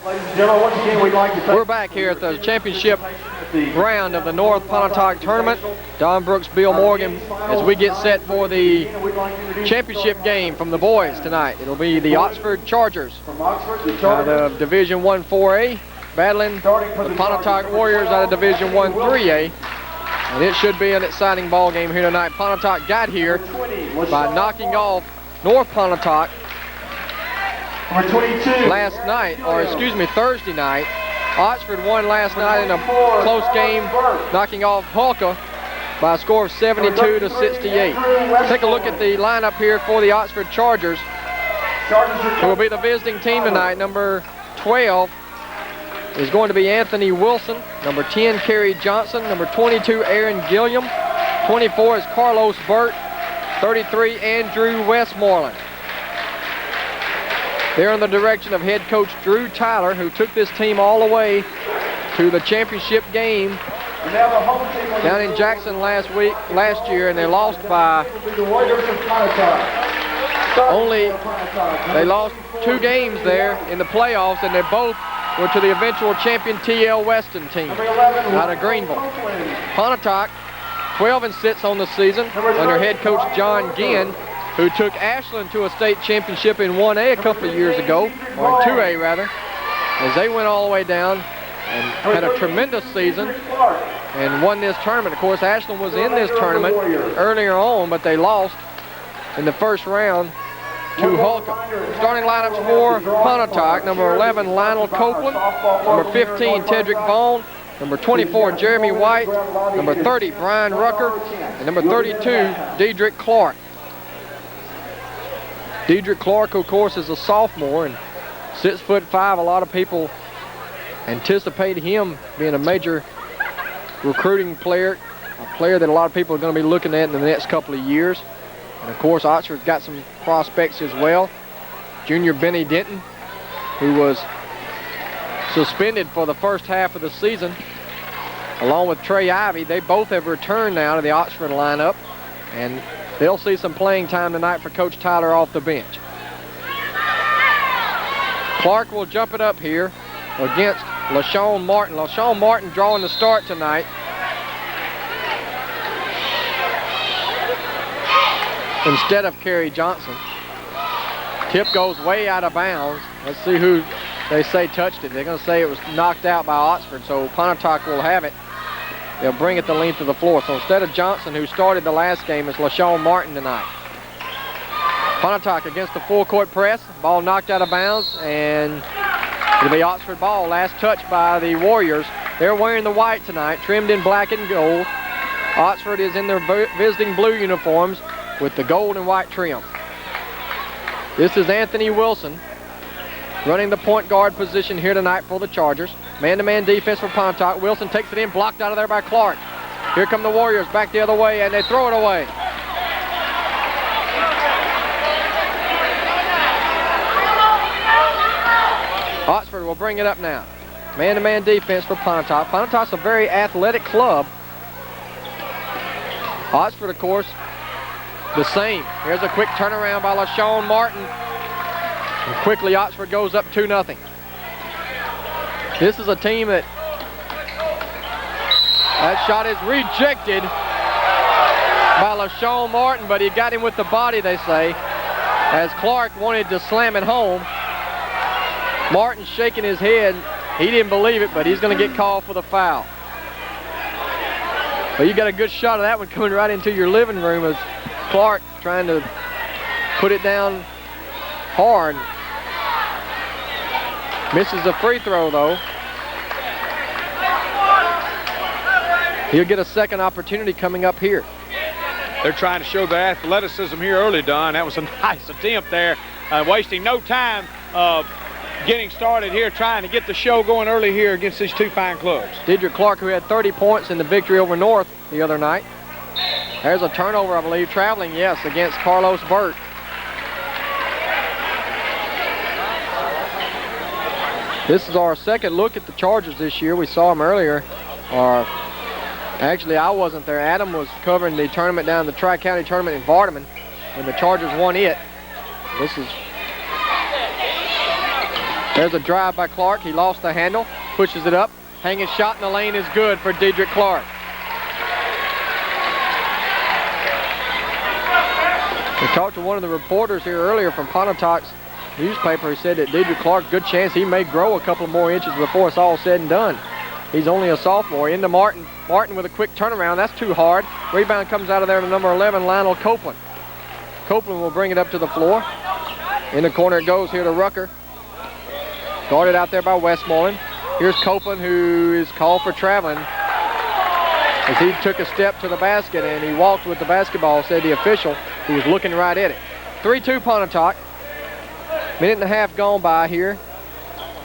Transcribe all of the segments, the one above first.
Ladies and gentlemen, once again, we'd like to thank. We're back here at the championship round of the North Pontotoc tournament. Don Brooks, Bill Morgan, as we get set for the championship game from the boys tonight. It'll be the Oxford Chargers, the Division I 4A, battling the Pontotoc Warriors out of Division I 3A. And it should be an exciting ball game here tonight. Pontotoc got here by knocking off North Pontotoc last night, or excuse me, Thursday night. Oxford won last night in a close game, knocking off Hulka by a score of 72 to 68. Take a look at the lineup here for the Oxford Chargers, who will be the visiting team tonight. Number 12 is going to be Anthony Wilson. Number 10, Kerry Johnson. Number 22, Aaron Gilliam. 24 is Carlos Burt. 33, Andrew Westmoreland. They're in the direction of head coach Drew Tyler, who took this team all the way to the championship game down in Jackson last year, and they lost by they lost 2 games there in the playoffs, and they both were to the eventual champion TL Weston team out of Greenville. Pontotoc 12-6 on the season under head coach John Ginn, who took Ashland to a state championship in 1A a couple of years ago, or in 2A rather, as they went all the way down and had a tremendous season and won this tournament. Of course, Ashland was in this tournament earlier on, but they lost in the first round to Hulka. Starting lineups for Pontotoc: number 11, Lionel Copeland; number 15, Tedrick Vaughn; number 24, Jeremy White; number 30, Brian Rucker; and number 32, Dedrick Clark. Dedrick Clark, of course, is a sophomore and 6'5". A lot of people anticipate him being a major recruiting player, a player that a lot of people are going to be looking at in the next couple of years. And of course, Oxford's got some prospects as well. Junior Benny Denton, who was suspended for the first half of the season, along with Trey Ivey. They both have returned now to the Oxford lineup, and they'll see some playing time tonight for Coach Tyler off the bench. Clark will jump it up here against LaShawn Martin. LaShawn Martin drawing the start tonight. Instead of Kerry Johnson. Tip goes way out of bounds. Let's see who they say touched it. They're going to say it was knocked out by Oxford, so Pontotoc will have it. They'll bring it the length of the floor. So instead of Johnson, who started the last game, it's LaShawn Martin tonight. Pontotoc against the full court press. Ball knocked out of bounds, and it'll be Oxford ball. Last touch by the Warriors. They're wearing the white tonight, trimmed in black and gold. Oxford is in their visiting blue uniforms with the gold and white trim. This is Anthony Wilson running the point guard position here tonight for the Chargers. Man-to-man defense for Pontotoc. Wilson takes it in, blocked out of there by Clark. Here come the Warriors back the other way, and they throw it away. Oxford will bring it up now. Man-to-man defense for Pontotoc. Pontotoc's a very athletic club. Oxford, of course, the same. Here's a quick turnaround by LaShawn Martin. And quickly Oxford goes up 2-0. This is a team that shot is rejected by LaShawn Martin, but he got him with the body, they say, as Clark wanted to slam it home. Martin shaking his head. He didn't believe it, but he's going to get called for the foul. But you got a good shot of that one coming right into your living room as Clark trying to put it down hard. Misses the free throw, though. He'll get a second opportunity coming up here. They're trying to show their athleticism here early, Don. That was a nice attempt there. Wasting no time getting started here, trying to get the show going early here against these two fine clubs. Dedrick Clark, who had 30 points in the victory over North the other night. There's a turnover, I believe, traveling, yes, against Carlos Burt. This is our second look at the Chargers this year. We saw them earlier. Actually, I wasn't there. Adam was covering the tournament down the Tri-County tournament in Vardaman when the Chargers won it. This is There's a drive by Clark. He lost the handle, pushes it up. Hanging shot in the lane is good for Dedrick Clark. We talked to one of the reporters here earlier from Pontotoc's newspaper. He said that Dedrick Clark, good chance he may grow a couple more inches before it's all said and done. He's only a sophomore. Into Martin. Martin with a quick turnaround. That's too hard. Rebound comes out of there to number 11, Lionel Copeland. Copeland will bring it up to the floor. In the corner it goes here to Rucker. Guarded out there by Westmoreland. Here's Copeland, who is called for traveling as he took a step to the basket and he walked with the basketball, said the official, who was looking right at it. 3-2 Pontotoc. Minute and a half gone by here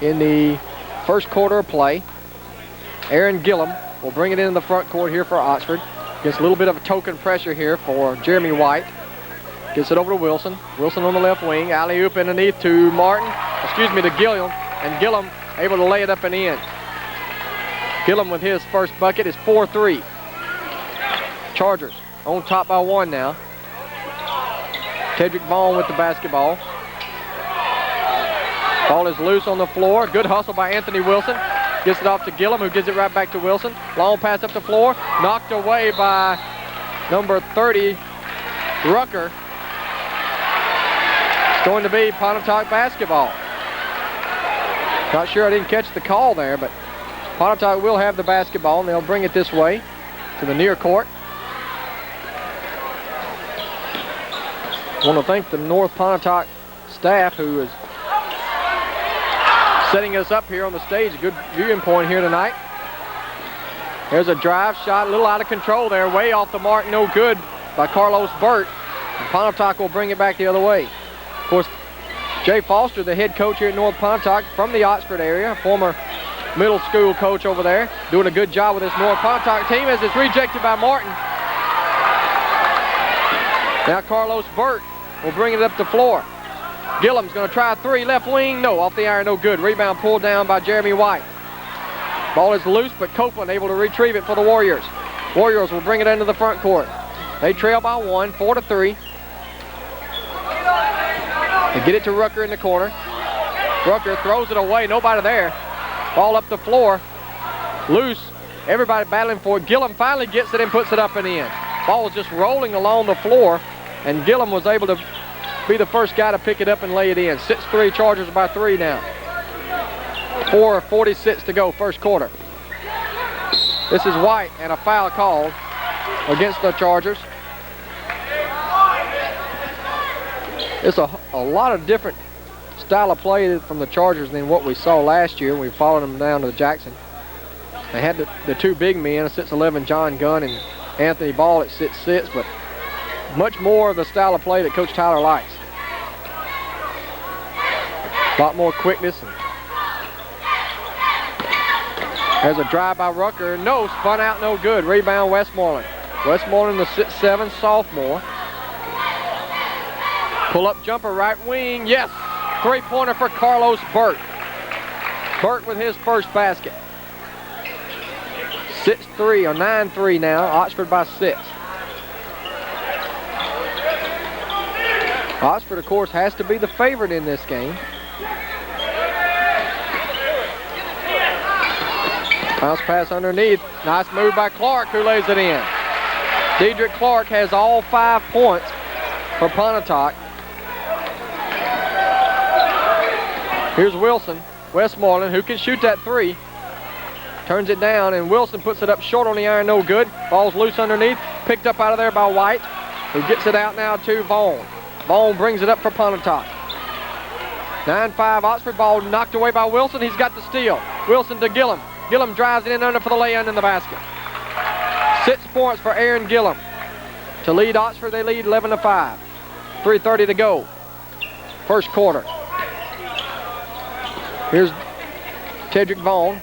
in the first quarter of play. Aaron Gillum will bring it into the front court here for Oxford. Gets a little bit of a token pressure here for Jeremy White. Gets it over to Wilson. Wilson on the left wing. Alley-oop underneath to to Gillum. And Gillum able to lay it up and in. Gillum with his first bucket is 4-3. Chargers on top by 1 now. Tedrick Vaughn with the basketball. Ball is loose on the floor. Good hustle by Anthony Wilson. Gets it off to Gillum, who gives it right back to Wilson. Long pass up the floor. Knocked away by number 30, Rucker. It's going to be Pontotoc basketball. Not sure, I didn't catch the call there, but Pontotoc will have the basketball, and they'll bring it this way to the near court. I want to thank the North Pontotoc staff who is setting us up here on the stage. A good viewing point here tonight. There's a drive shot, a little out of control there, way off the mark, no good by Carlos Burt. And Pontotoc will bring it back the other way. Of course, Jay Foster, the head coach here at North Pontotoc from the Oxford area, former middle school coach over there, doing a good job with this North Pontotoc team as it's rejected by Martin. Now Carlos Burt will bring it up the floor. Gillum's going to try a 3, left wing, no, off the iron, no good. Rebound pulled down by Jeremy White. Ball is loose, but Copeland able to retrieve it for the Warriors. Warriors will bring it into the front court. They trail by 1, 4-3. They get it to Rucker in the corner. Rucker throws it away, nobody there. Ball up the floor, loose. Everybody battling for it. Gillum finally gets it and puts it up and in. Ball is just rolling along the floor, and Gillum was able to be the first guy to pick it up and lay it in. 6-3, Chargers by 3 now. 4:46 to go, first quarter. This is White, and a foul called against the Chargers. It's a lot of different style of play from the Chargers than what we saw last year. We followed them down to Jackson. They had the 2 big men, 6'11", John Gunn and Anthony Ball at 6'6", but much more of the style of play that Coach Tyler likes. A lot more quickness. There's a drive by Rucker. No, spun out, no good. Rebound Westmoreland. Westmoreland, the 6'7" sophomore. Pull-up jumper, right wing. Yes, 3-pointer for Carlos Burt. Burt with his first basket. 6-3 or 9-3 now. Oxford by 6. Oxford, of course, has to be the favorite in this game. Bounce pass underneath. Nice move by Clark, who lays it in. Dedrick Clark has all 5 points for Pontotoc. Here's Wilson, Westmoreland, who can shoot that 3. Turns it down, and Wilson puts it up short on the iron, no good. Ball's loose underneath, picked up out of there by White, who gets it out now to Vaughn. Vaughn brings it up for Pontotoc. 9-5 Oxford, ball knocked away by Wilson. He's got the steal. Wilson to Gillum. Gillum drives it in under for the lay-in in the basket. 6 points for Aaron Gillum. To lead Oxford, they lead 11-5. 3:30 to go. First quarter. Here's Tedrick Vaughn.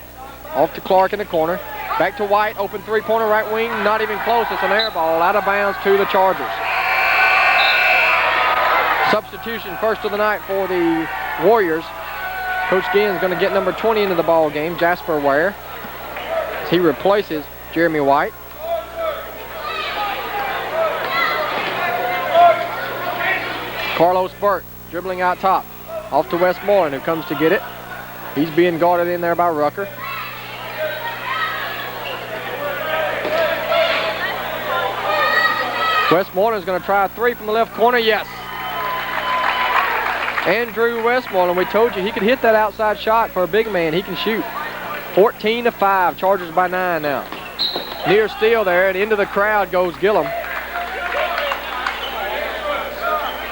Off to Clark in the corner. Back to White. Open 3-pointer right wing. Not even close. It's an air ball out of bounds to the Chargers. Substitution first of the night for the Warriors. Coach Ginn's going to get number 20 into the ball game, Jasper Ware, as he replaces Jeremy White. Carlos Burt dribbling out top. Off to Westmoreland, who comes to get it. He's being guarded in there by Rucker. Westmoreland's going to try a three from the left corner. Yes. Andrew Westmoreland, we told you he could hit that outside shot for a big man. He can shoot. 14-5. Chargers by 9 now. Near steal there, and into the crowd goes Gillum.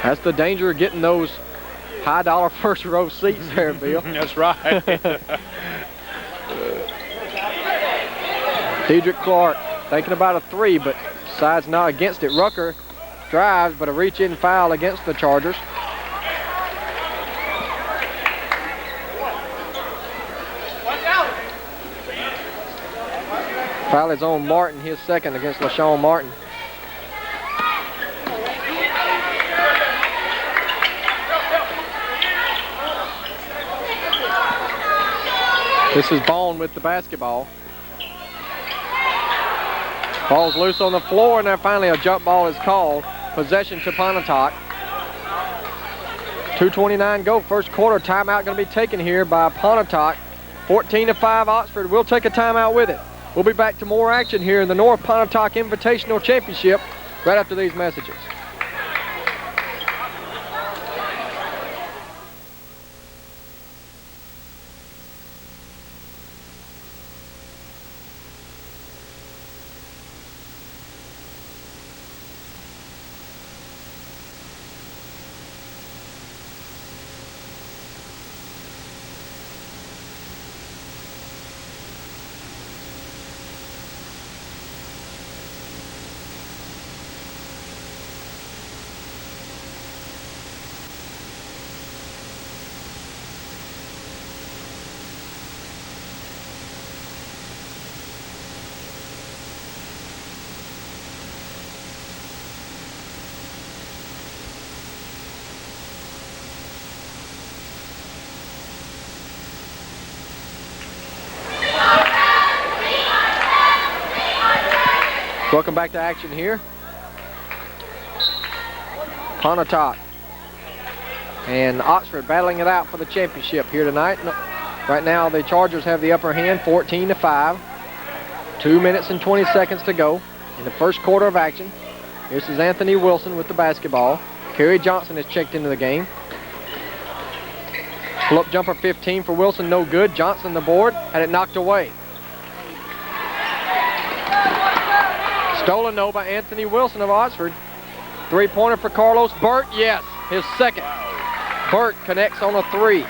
That's the danger of getting those high dollar first row seats there, Bill. That's right. Dedrick Clark thinking about a three, but decides not against it. Rucker drives, but a reach-in foul against the Chargers. Foul is on Martin, his second against LaShawn Martin. This is Bone with the basketball. Ball's loose on the floor, and now finally a jump ball is called. Possession to Pontotoc. 2:29 go, first quarter. Timeout going to be taken here by Pontotoc. 14-5 Oxford. We'll take a timeout with it. We'll be back to more action here in the North Pontotoc Invitational Championship right after these messages. Welcome back to action here. Pontotoc and Oxford battling it out for the championship here tonight. Right now the Chargers have the upper hand, 14-5. 2 minutes and 20 seconds to go in the first quarter of action. This is Anthony Wilson with the basketball. Kerry Johnson has checked into the game. Pull-up jumper 15 for Wilson, no good. Johnson the board, had it knocked away. Stolen though by Anthony Wilson of Oxford. Three-pointer for Carlos Burt, yes, his second. Burt connects on a three.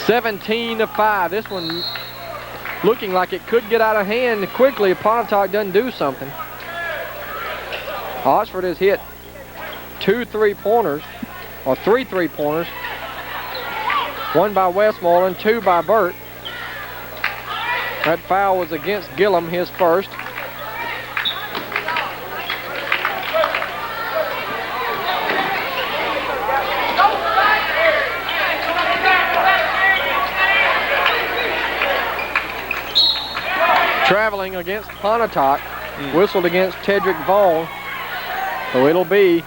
17-5. This one looking like it could get out of hand quickly if Pontotoc doesn't do something. Oxford has hit 2 3-pointers, or 3 3-pointers. 1 by Westmoreland, 2 by Burt. That foul was against Gillum, his first. Traveling against Pontotoc, whistled against Tedrick Vaughn. So it'll be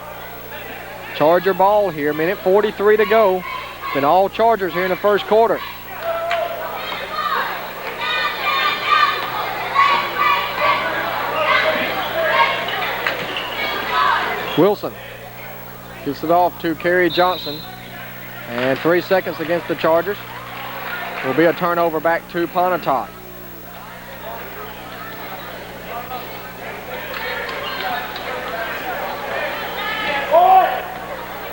Charger ball here, minute 43 to go. Been all Chargers here in the first quarter. Wilson gets it off to Kerry Johnson. And 3 seconds against the Chargers. Will be a turnover back to Pontotoc.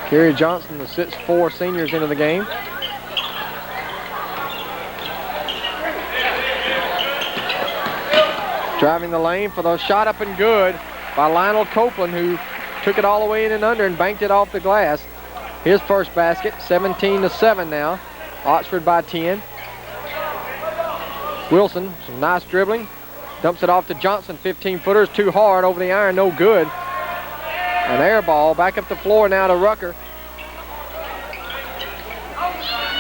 Kerry Johnson, the 6'4" seniors into the game. Driving the lane for the shot up and good by Lionel Copeland, who took it all the way in and under and banked it off the glass. His first basket, 17-7 now. Oxford by 10. Wilson, some nice dribbling. Dumps it off to Johnson, 15-footers, too hard over the iron, no good. An air ball, back up the floor now to Rucker.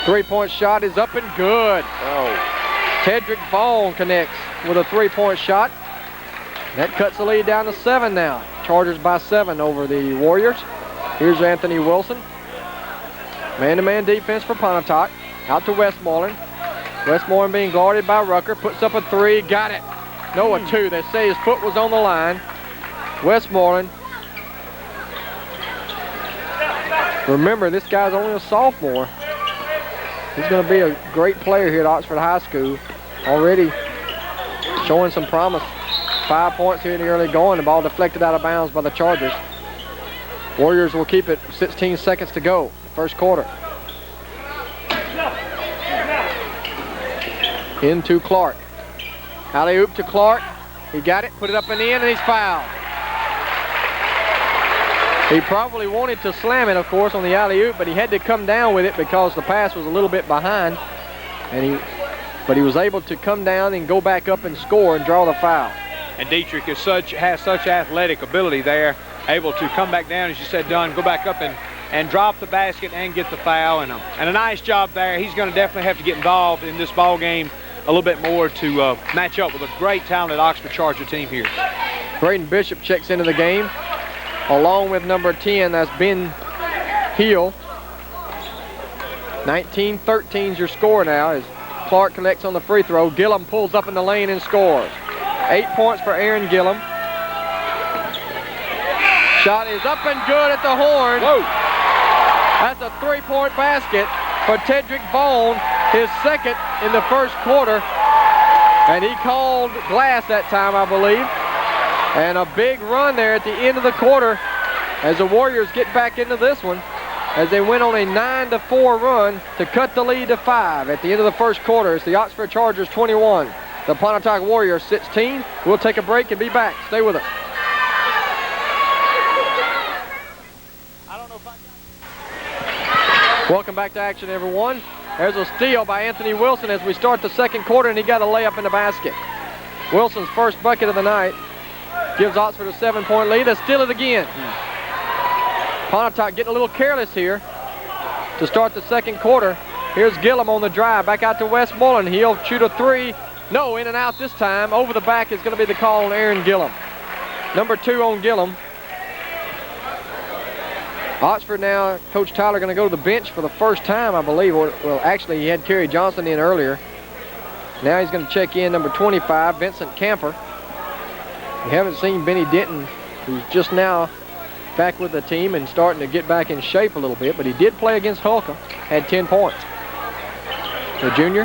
Three-point shot is up and good. Oh. Tedrick Vaughn connects with a three-point shot. That cuts the lead down to 7 now. Chargers by 7 over the Warriors. Here's Anthony Wilson. Man-to-man defense for Pontotoc. Out to Westmoreland. Westmoreland being guarded by Rucker. Puts up a 3. Got it. No, a 2. They say his foot was on the line. Westmoreland. Remember, this guy's only a sophomore. He's going to be a great player here at Oxford High School. Already showing some promise. 5 points here in the early going. The ball deflected out of bounds by the Chargers. Warriors will keep it. 16 seconds to go. First quarter. Into Clark. Alley-oop to Clark. He got it, put it up and in, and he's fouled. He probably wanted to slam it, of course, on the alley-oop, but he had to come down with it because the pass was a little bit behind. But he was able to come down and go back up and score and draw the foul. And Dietrich has such athletic ability there, able to come back down, as you said, Dunn, go back up and drop the basket and get the foul. And a nice job there. He's going to definitely have to get involved in this ball game a little bit more to match up with a great talented Oxford Charger team here. Braden Bishop checks into the game, along with number 10, that's Ben Hill. 19-13 is your score now as Clark connects on the free throw. Gillum pulls up in the lane and scores. 8 points for Aaron Gillum. Shot is up and good at the horn. Whoa. That's a 3-point basket for Tedrick Vaughn, his second in the first quarter. And he called glass that time, I believe. And a big run there at the end of the quarter as the Warriors get back into this one as they went on a 9-4 run to cut the lead to 5 at the end of the first quarter. It's the Oxford Chargers 21, the Pontotoc Warriors 16. We'll take a break and be back. Stay with us. Welcome back to action, everyone. There's a steal by Anthony Wilson as we start the second quarter, and he got a layup in the basket. Wilson's first bucket of the night gives Oxford a 7-point lead. They steal it again. Pontotoc getting a little careless here to start the second quarter. Here's Gillum on the drive, back out to Westmoreland. He'll shoot a 3. No, in and out this time. Over the back is going to be the call on Aaron Gillum. Number 2 on Gillum. Oxford now, Coach Tyler going to go to the bench for the first time, I believe. Well, actually, he had Kerry Johnson in earlier. Now he's going to check in number 25, Vincent Camper. We haven't seen Benny Denton, who's just now back with the team and starting to get back in shape a little bit, but he did play against Holcomb, had 10 points. The junior,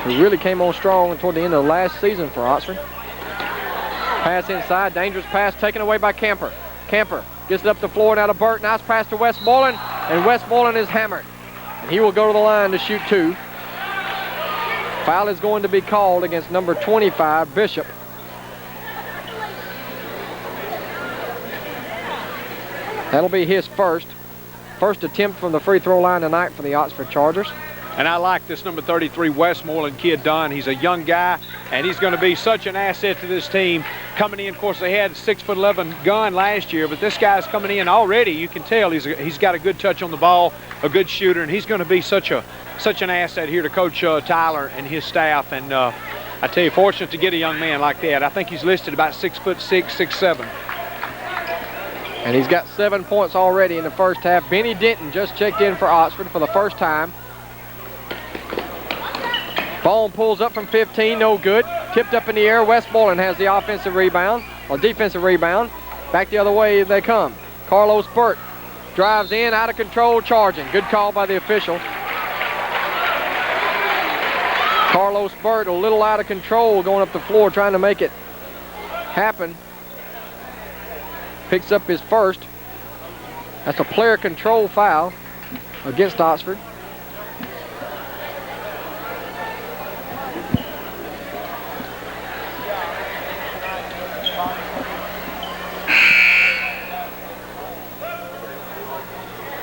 who really came on strong toward the end of the last season for Oxford. Pass inside, dangerous pass taken away by Camper. Camper gets it up the floor now to Burt. Nice pass to Westmoreland, and Westmoreland is hammered. And he will go to the line to shoot 2. Foul is going to be called against number 25, Bishop. That'll be his first attempt from the free throw line tonight for the Oxford Chargers. And I like this number 33 Westmoreland kid, Dunn. He's a young guy, and he's going to be such an asset to this team. Coming in, of course, they had a 6'11" gun last year, but this guy's coming in already. You can tell he's got a good touch on the ball, a good shooter, and he's going to be such an asset here to Coach Tyler and his staff. And I tell you, fortunate to get a young man like that. I think he's listed about 6'6", 6'7". And he's got 7 points already in the first half. Benny Denton just checked in for Oxford for the first time. Vaughn pulls up from 15, no good. Tipped up in the air. Westmoreland has the offensive rebound, or defensive rebound. Back the other way they come. Carlos Burt drives in, out of control, charging. Good call by the official. Carlos Burt a little out of control going up the floor, trying to make it happen. Picks up his first. That's a player control foul against Oxford.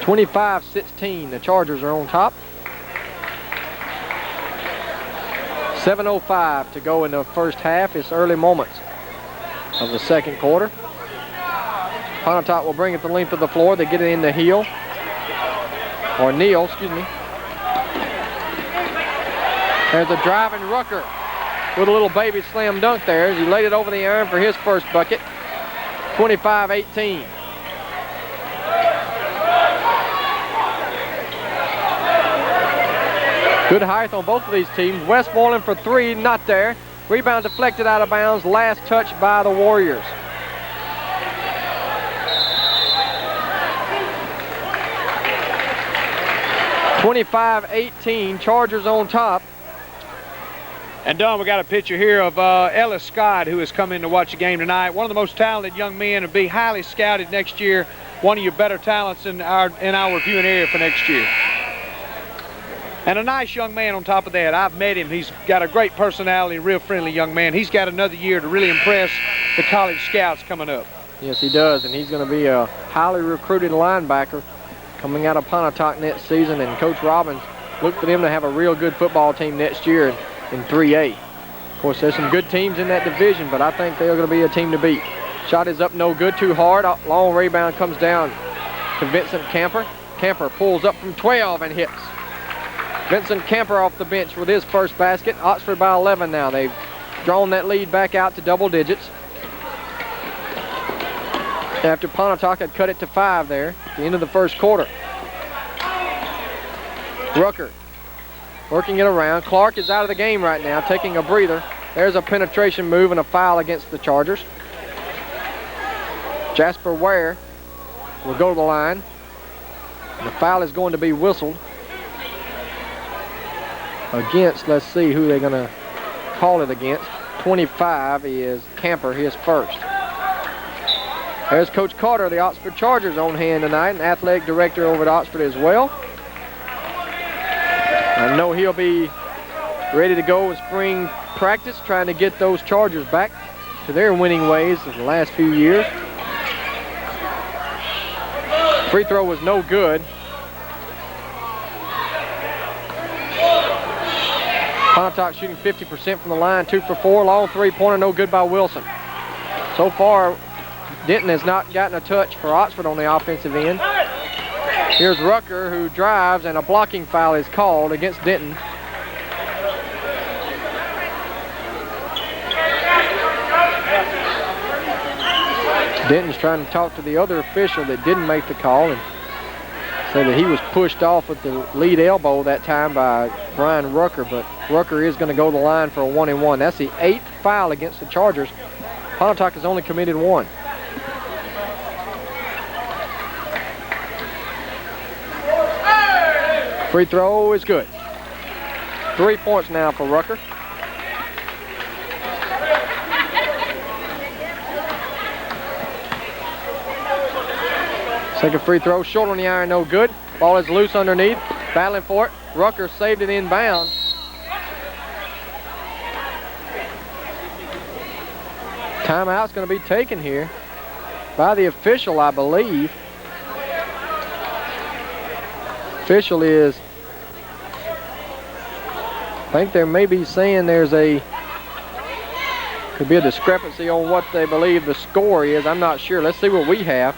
(25-16). The Chargers are on top. 7:05 to go in the first half. It's early moments of the second quarter. Pontotoc will bring it the length of the floor. They get it in the heel. Or Neal, excuse me. There's a driving Rucker with a little baby slam dunk there as he laid it over the iron for his first bucket. 25-18. Good height on both of these teams. Westmoreland for 3, not there. Rebound deflected out of bounds. Last touch by the Warriors. (25-18), Chargers on top. And Don, we got a picture here of Ellis Scott, who has come in to watch the game tonight. One of the most talented young men, and be highly scouted next year. One of your better talents in our viewing area for next year. And a nice young man on top of that. I've met him. He's got a great personality, real friendly young man. He's got another year to really impress the college scouts coming up. Yes, he does, and he's going to be a highly recruited linebacker coming out of Pontotoc next season, and Coach Robbins looked for them to have a real good football team next year in 3A. Of course, there's some good teams in that division, but I think they're going to be a team to beat. Shot is up no good, too hard. Long rebound comes down to Vincent Camper. Camper pulls up from 12 and hits. Vincent Camper off the bench with his first basket. Oxford by 11 now. They've drawn that lead back out to double digits. After Pontotoc had cut it to 5 there at the end of the first quarter. Rucker working it around. Clark is out of the game right now, taking a breather. There's a penetration move and a foul against the Chargers. Jasper Ware will go to the line. The foul is going to be whistled against, let's see who they're going to call it against. 25 is Camper, his first. There's Coach Carter, the Oxford Chargers, on hand tonight, and athletic director over at Oxford as well. I know he'll be ready to go in spring practice, trying to get those Chargers back to their winning ways of the last few years. Free throw was no good. Pontotoc shooting 50% from the line, 2 for 4. Long three-pointer, no good by Wilson. So far, Denton has not gotten a touch for Oxford on the offensive end. Here's Rucker, who drives, and a blocking foul is called against Denton. Denton's trying to talk to the other official that didn't make the call and say that he was pushed off with the lead elbow that time by Brian Rucker, but Rucker is going to go to the line for a 1-and-1. That's the 8th foul against the Chargers. Pontotoc has only committed 1. Free throw is good. 3 points now for Rucker. Second free throw, short on the iron, no good. Ball is loose underneath, battling for it. Rucker saved it inbounds. Timeout's going to be taken here by the official, I believe. Official is, I think they may be saying there's could be a discrepancy on what they believe the score is. I'm not sure. Let's see what we have.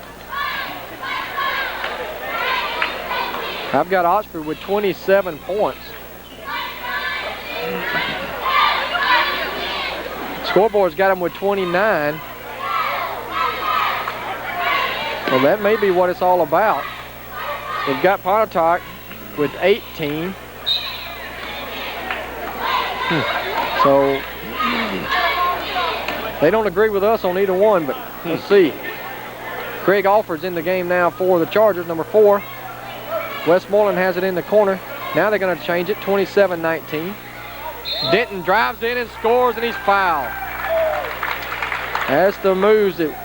I've got Oxford with 27 points. Scoreboard's got them with 29. Well, that may be what it's all about. They've got Pontotoc with 18. So they don't agree with us on either one, but let's see. Greg Alford's in the game now for the Chargers, number 4. Westmoreland has it in the corner. Now they're going to change it, 27-19. Denton drives in and scores, and he's fouled. That's the moves that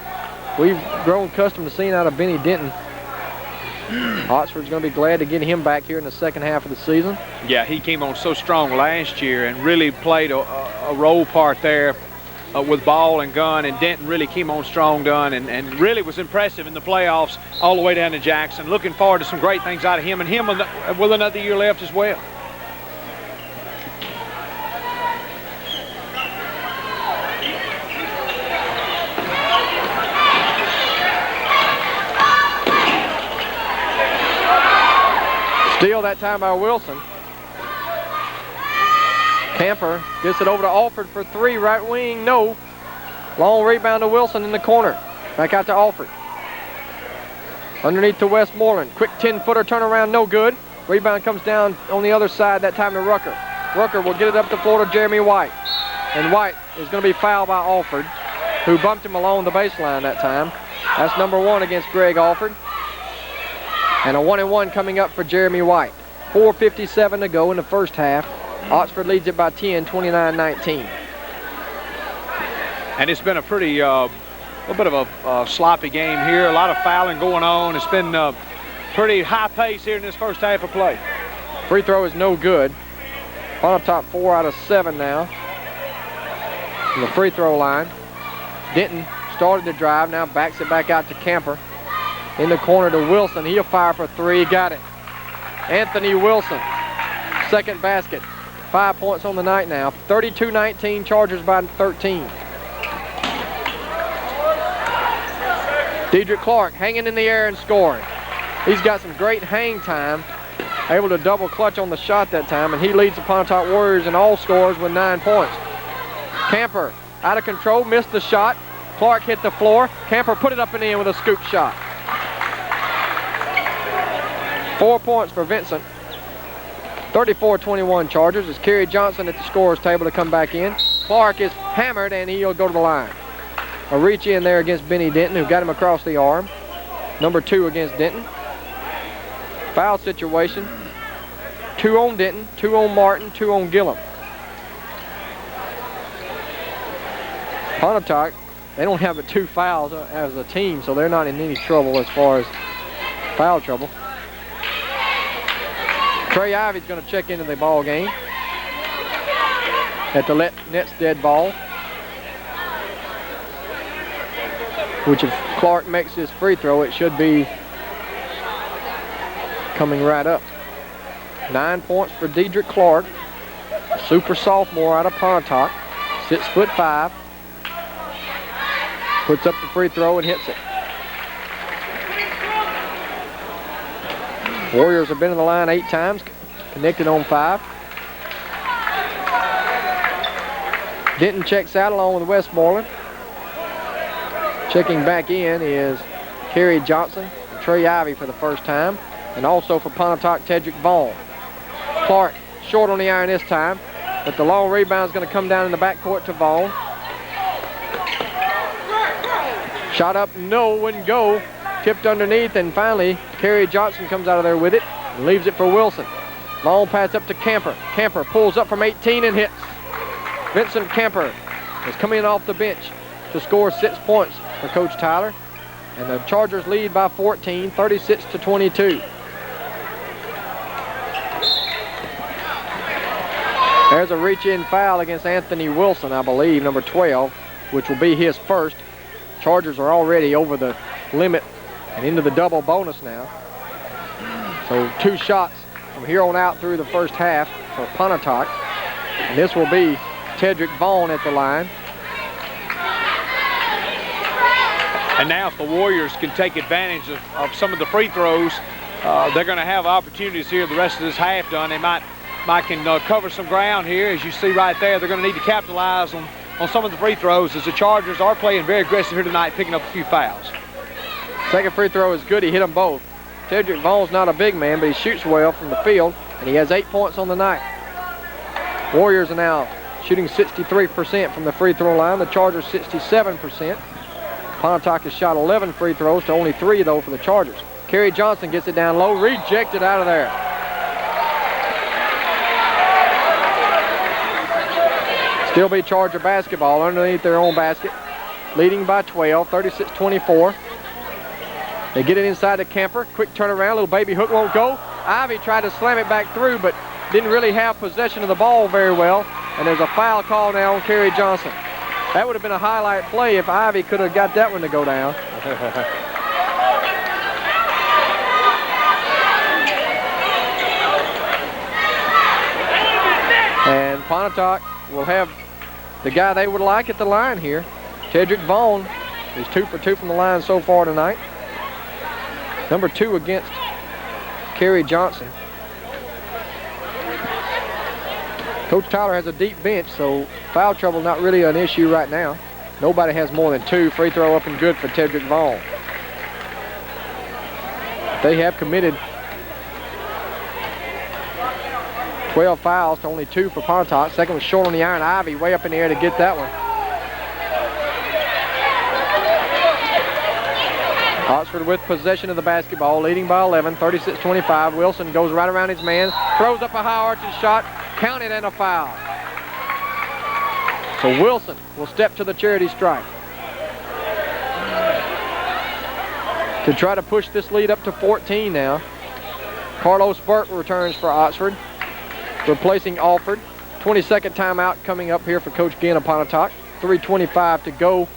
we've grown accustomed to seeing out of Benny Denton. Oxford's going to be glad to get him back here in the second half of the season. Yeah, he came on so strong last year and really played a role part there with ball and gun, and Denton really came on strong, and really was impressive in the playoffs all the way down to Jackson. Looking forward to some great things out of him, and him with another year left as well. Steal that time by Wilson. Camper gets it over to Alford for 3, right wing, no. Long rebound to Wilson in the corner. Back out to Alford. Underneath to Westmoreland. Quick 10-footer turnaround, no good. Rebound comes down on the other side, that time to Rucker. Rucker will get it up the floor to Jeremy White. And White is going to be fouled by Alford, who bumped him along the baseline that time. That's number 1 against Greg Alford. And a 1-and-1 coming up for Jeremy White. 4:57 to go in the first half. Oxford leads it by 10, 29-19. And it's been a pretty, a little bit of a sloppy game here. A lot of fouling going on. It's been pretty high pace here in this first half of play. Free throw is no good. Pontotoc 4 out of 7 now from the free throw line. Denton started the drive, now backs it back out to Camper. In the corner to Wilson. He'll fire for 3. Got it. Anthony Wilson, second basket. 5 points on the night now. 32-19, Chargers by 13. Dedrick Clark hanging in the air and scoring. He's got some great hang time. Able to double clutch on the shot that time, and he leads the Pontotoc Warriors in all scores with 9 points. Camper out of control, missed the shot. Clark hit the floor. Camper put it up and in with a scoop shot. 4 points for Vincent. 34-21 Chargers as Kerry Johnson at the scorer's table to come back in. Clark is hammered and he'll go to the line. A reach in there against Benny Denton, who got him across the arm. Number 2 against Denton. Foul situation. 2 on Denton, 2 on Martin, 2 on Gillum. Pontotoc, they don't have but 2 fouls as a team, so they're not in any trouble as far as foul trouble. Trey Ivy's going to check into the ball game at the net's dead ball, which if Clark makes his free throw, it should be coming right up. 9 points for Dedrick Clark, a super sophomore out of Pontotoc, 6'5", puts up the free throw and hits it. Warriors have been in the line 8 times, connected on 5. Denton checks out along with Westmoreland. Checking back in is Kerry Johnson and Trey Ivy for the first time, and also for Pontotoc, Tedrick Vaughn. Clark short on the iron this time, but the long rebound is going to come down in the backcourt to Vaughn. Shot up, no, wouldn't go. Tipped underneath, and finally Kerry Johnson comes out of there with it and leaves it for Wilson. Long pass up to Camper. Camper pulls up from 18 and hits. Vincent Camper is coming in off the bench to score 6 points for Coach Tyler. And the Chargers lead by 14, 36-22. There's a reach-in foul against Anthony Wilson, I believe, number 12, which will be his first. Chargers are already over the limit and into the double bonus now. So 2 shots from here on out through the first half for Pontotoc. And this will be Tedrick Vaughn at the line. And now if the Warriors can take advantage of some of the free throws, they're going to have opportunities here the rest of this half done. They might can cover some ground here. As you see right there, they're going to need to capitalize on some of the free throws, as the Chargers are playing very aggressive here tonight, picking up a few fouls. Second free throw is good. He hit them both. Tedrick Vaughn's not a big man, but he shoots well from the field, and he has 8 points on the night. Warriors are now shooting 63% from the free throw line. The Chargers 67%. Pontotoc has shot 11 free throws to only 3, though, for the Chargers. Kerry Johnson gets it down low, rejected out of there. Still be Charger basketball underneath their own basket, leading by 12, 36-24. They get it inside to Camper. Quick turnaround, little baby hook won't go. Ivy tried to slam it back through, but didn't really have possession of the ball very well. And there's a foul call now on Kerry Johnson. That would have been a highlight play if Ivy could have got that one to go down. And Pontotoc will have the guy they would like at the line here. Tedrick Vaughn is 2 for 2 from the line so far tonight. Number 2 against Kerry Johnson. Coach Tyler has a deep bench, so foul trouble not really an issue right now. Nobody has more than 2. Free throw up and good for Tedrick Vaughn. They have committed 12 fouls to only 2 for Pontotoc. Second was short on the iron. Ivy way up in the air to get that one. Oxford with possession of the basketball, leading by 11, 36-25. Wilson goes right around his man, throws up a high arching shot, counted and a foul. So Wilson will step to the charity stripe to try to push this lead up to 14 now. Carlos Burke returns for Oxford, replacing Alford. 22nd timeout coming up here for Coach Ginn of Pontotoc. 3:25 to go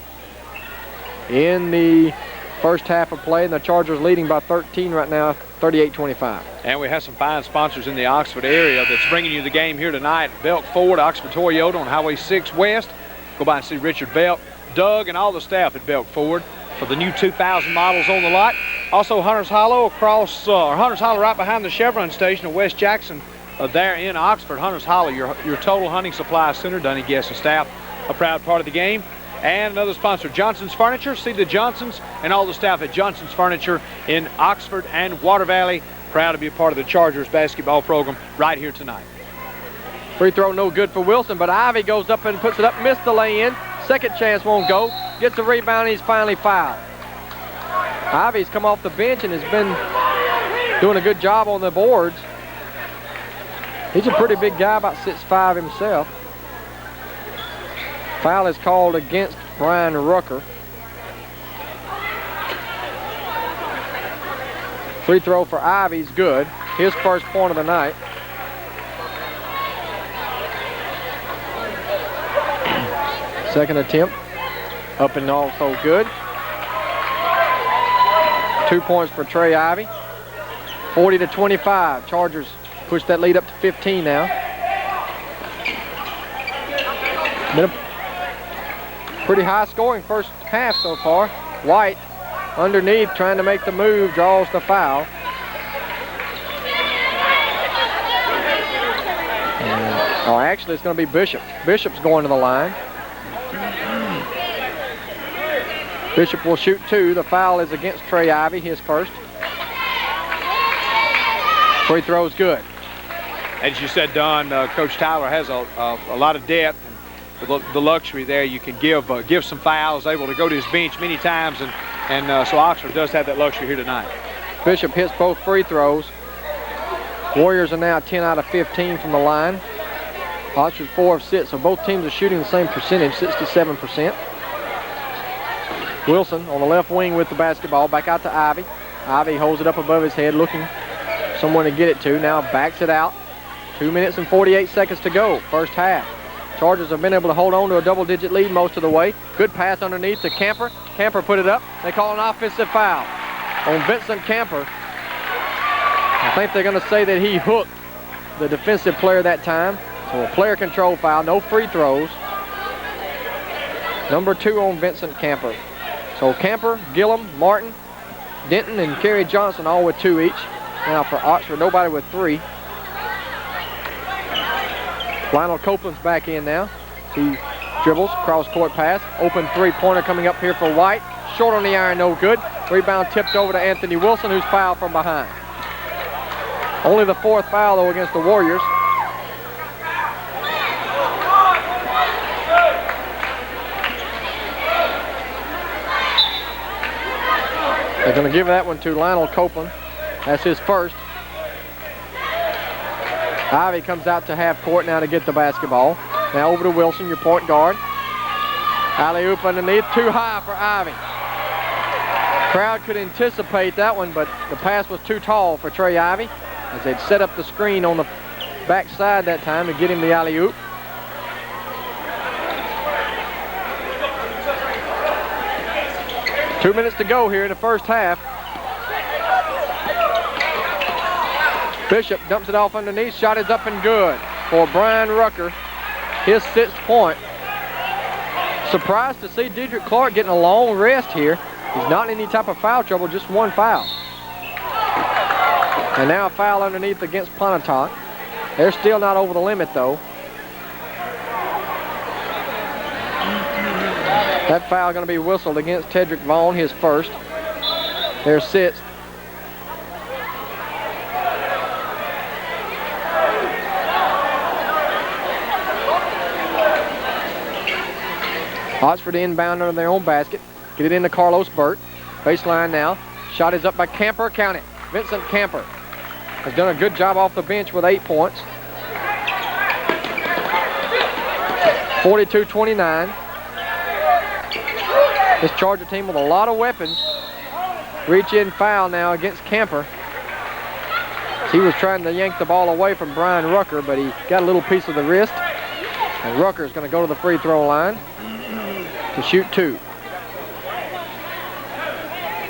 in the first half of play, and the Chargers leading by 13 right now, 38-25. And we have some fine sponsors in the Oxford area that's bringing you the game here tonight. Belk Ford, Oxford Toyota on Highway 6 West. Go by and see Richard Belk, Doug, and all the staff at Belk Ford for the new 2000 models on the lot. Also Hunters Hollow across, Hunters Hollow right behind the Chevron station in West Jackson there in Oxford. Hunters Hollow, your total hunting supply center. Dunny Guest and staff, a proud part of the game. And another sponsor, Johnson's Furniture. See the Johnsons and all the staff at Johnson's Furniture in Oxford and Water Valley. Proud to be a part of the Chargers basketball program right here tonight. Free throw no good for Wilson, but Ivy goes up and puts it up, missed the lay-in. Second chance won't go. Gets the rebound, and he's finally fouled. Ivy's come off the bench and has been doing a good job on the boards. He's a pretty big guy, about 6'5" himself. Foul is called against Brian Rucker. Free throw for Ivy's good. His first point of the night. Second attempt, up and also good. 2 points for Trey Ivy. 40-25. Chargers push that lead up to 15 now. Been a pretty high scoring first half so far. White underneath trying to make the move, draws the foul. Oh, actually it's going to be Bishop. Bishop's going to the line. Bishop will shoot 2. The foul is against Trey Ivy, his first. Free throw's good. As you said, Don, Coach Tyler has a lot of depth and the luxury there. You can give some fouls, able to go to his bench many times, and so Oxford does have that luxury here tonight. Bishop hits both free throws. Warriors are now 10 out of 15 from the line. Oxford 4 of 6, so both teams are shooting the same percentage, 67%. Wilson on the left wing with the basketball, back out to Ivy. Ivy holds it up above his head, looking for someone to get it to. Now backs it out. 2 minutes and 48 seconds to go, first half. Chargers have been able to hold on to a double-digit lead most of the way. Good pass underneath to Camper. Camper put it up. They call an offensive foul on Vincent Camper. I think they're going to say that he hooked the defensive player that time. So a player control foul, no free throws. Number 2 on Vincent Camper. So Camper, Gillum, Martin, Denton, and Kerry Johnson all with 2 each. Now for Oxford, nobody with 3. Lionel Copeland's back in now. He dribbles, cross-court pass. Open three-pointer coming up here for White. Short on the iron, no good. Rebound tipped over to Anthony Wilson, who's fouled from behind. Only the 4th foul, though, against the Warriors. They're going to give that one to Lionel Copeland. That's his first. Ivy comes out to half court now to get the basketball. Now over to Wilson, your point guard. Alley-oop underneath, too high for Ivy. Crowd could anticipate that one, but the pass was too tall for Trey Ivy, as they'd set up the screen on the backside that time to get him the alley-oop. Two minutes to go here in the first half. Bishop dumps it off underneath. Shot is up and good for Brian Rucker. His 6th point. Surprised to see Dedrick Clark getting a long rest here. He's not in any type of foul trouble, just 1 foul. And now a foul underneath against Pontotoc. They're still not over the limit, though. That foul going to be whistled against Tedrick Vaughn, his first. Their 6th. Oxford inbound under their own basket. Get it into Carlos Burt. Baseline now. Shot is up by Camper. Count it. Vincent Camper has done a good job off the bench with 8 points. 42-29. This Charger team with a lot of weapons. Reach-in foul now against Camper. He was trying to yank the ball away from Brian Rucker, but he got a little piece of the wrist. And Rucker is going to go to the free throw line to shoot 2.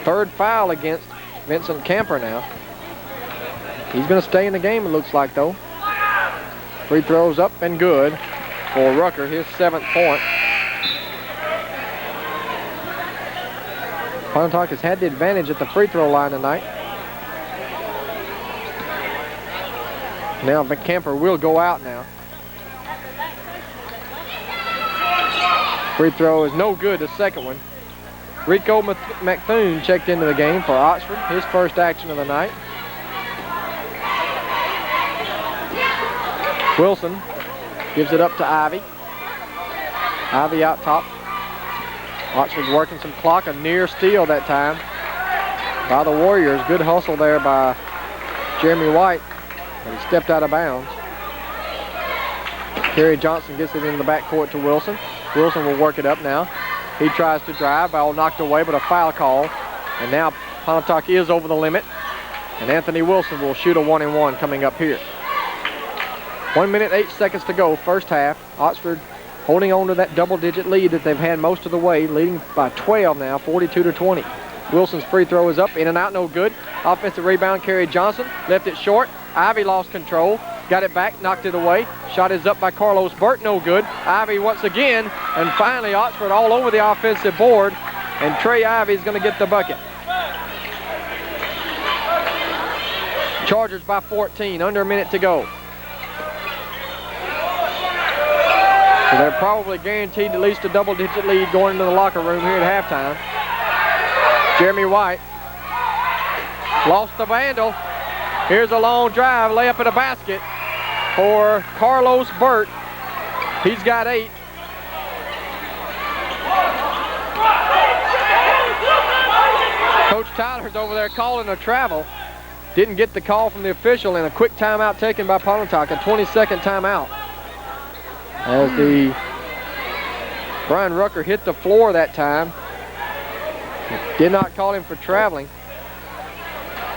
Third foul against Vincent Camper now. He's going to stay in the game, it looks like, though. Free throws up and good for Rucker, his 7th point. Pontotoc has had the advantage at the free throw line tonight. Now Camper will go out now. Free throw is no good, the second one. Rico McThune checked into the game for Oxford, his first action of the night. Wilson gives it up to Ivy. Ivy out top. Oxford's working some clock, a near steal that time by the Warriors. Good hustle there by Jeremy White, but he stepped out of bounds. Kerry Johnson gets it into the backcourt to Wilson. Wilson will work it up now. He tries to drive, ball knocked away, but a foul call. And now Pontotoc is over the limit, and Anthony Wilson will shoot a 1-and-1 coming up here. 1 minute, 8 seconds to go, first half. Oxford holding on to that double-digit lead that they've had most of the way, leading by 12 now, 42-20. Wilson's free throw is up, in and out, no good. Offensive rebound, Kerry Johnson, left it short. Ivy lost control, got it back, knocked it away. Shot is up by Carlos Burt, no good. Ivy once again, and finally Oxford all over the offensive board, and Trey Ivy is going to get the bucket. Chargers by 14, under a minute to go. So they're probably guaranteed at least a double-digit lead going into the locker room here at halftime. Jeremy White lost the vandal. Here's a long drive, layup in the basket for Carlos Burt. He's got 8. Coach Tyler's over there calling a travel. Didn't get the call from the official, and a quick timeout taken by Pontotoc, a 20-second timeout. As the Brian Rucker hit the floor that time. Did not call him for traveling.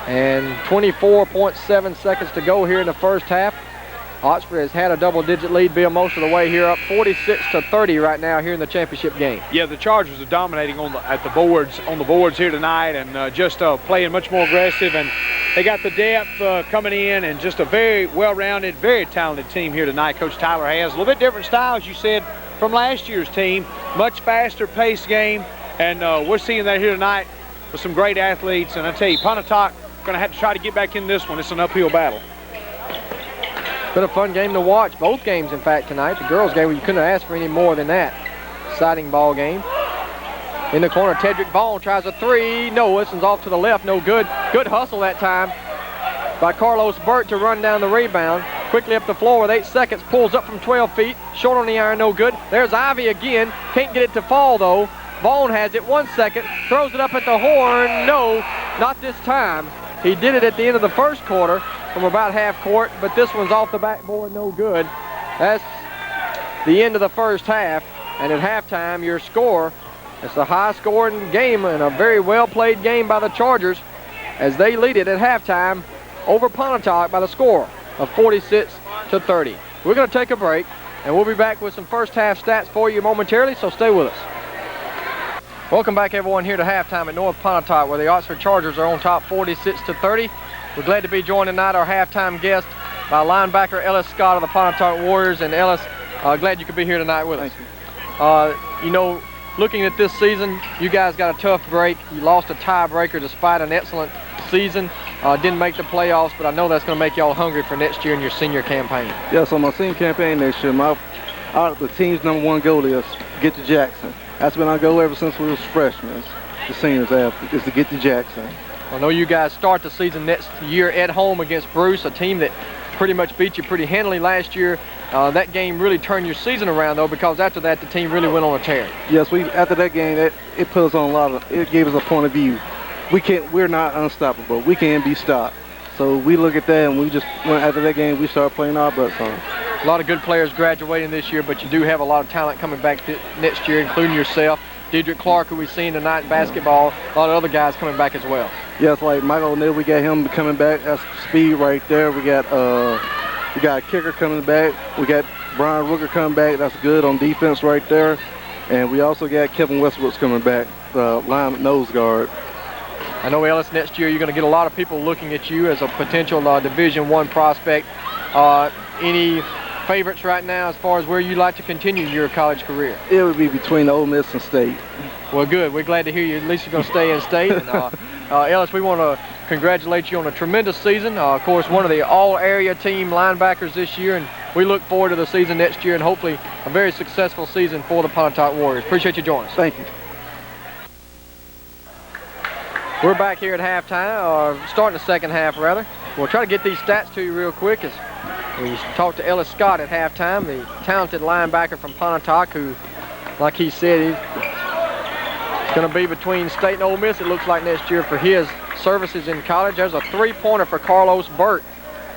And 24.7 seconds to go here in the first half. Oxford has had a double-digit lead, Bill, most of the way here, up 46-30 right now here in the championship game. Yeah, the Chargers are dominating on the boards here tonight, and just playing much more aggressive, and they got the depth coming in, and just a very well-rounded, very talented team here tonight. Coach Tyler has a little bit different style, as you said, from last year's team. Much faster paced game, and we're seeing that here tonight with some great athletes. And I tell you, Pontotoc going to have to try to get back in this one. It's an uphill battle. Been a fun game to watch. Both games, in fact, tonight. The girls' game, you couldn't have asked for any more than that. Exciting ball game. In the corner, Tedrick Vaughn tries a 3. No, this one's off to the left. No good. Good hustle that time by Carlos Burt to run down the rebound. Quickly up the floor with 8 seconds. Pulls up from 12 feet. Short on the iron, no good. There's Ivy again. Can't get it to fall, though. Vaughn has it. 1 second. Throws it up at the horn. No, not this time. He did it at the end of the first quarter from about half court, but this one's off the backboard, no good. That's the end of the first half, and at halftime, your score, it's a high-scoring game and a very well-played game by the Chargers as they lead it at halftime over Pontotoc by the score of 46-30. We're going to take a break, and we'll be back with some first-half stats for you momentarily, so stay with us. Welcome back, everyone, here to halftime at North Pontotoc, where the Oxford Chargers are on top 46-30. We're glad to be joined tonight, our halftime guest, by linebacker Ellis Scott of the Pontotoc Warriors. And Ellis, glad you could be here tonight with us. Thank you. You know, looking at this season, you guys got a tough break. You lost a tiebreaker despite an excellent season. Didn't make the playoffs, but I know that's going to make y'all hungry for next year in your senior campaign. Yeah, so my senior campaign next year, the team's #1 goal is get to Jackson. That's been our goal ever since we was freshmen. The seniors have is to get to Jackson. I know you guys start the season next year at home against Bruce, a team that pretty much beat you pretty handily last year. That game really turned your season around, though, because after that, the team really went on a tear. Yes, after that game, it put us on it gave us a point of view. We're not unstoppable. We can't be stopped. So we look at that, and we just went after that game. We started playing our butts off. A lot of good players graduating this year, but you do have a lot of talent coming back next year, including yourself. Dedrick Clark, who we've seen tonight in basketball, a lot of other guys coming back as well. Yes, like Michael O'Neal, we got him coming back. That's speed right there. We got a kicker coming back. We got Brian Rooker coming back. That's good on defense right there. And we also got Kevin Westbrook coming back, the line nose guard. I know, Ellis, next year you're going to get a lot of people looking at you as a potential Division I prospect. Any favorites right now as far as where you'd like to continue your college career? It would be between Ole Miss and State. Well, good. We're glad to hear you. At least you're going to stay in State. And, Ellis, we want to congratulate you on a tremendous season. Of course, one of the all-area team linebackers this year, and we look forward to the season next year and hopefully a very successful season for the Pontotoc Warriors. Appreciate you joining us. Thank you. We're back here at halftime, or starting the second half, rather. We'll try to get these stats to you real quick as we talked to Ellis Scott at halftime, the talented linebacker from Pontotoc, who, like he said, he's going to be between State and Ole Miss, it looks like, next year for his services in college. There's a three-pointer for Carlos Burt.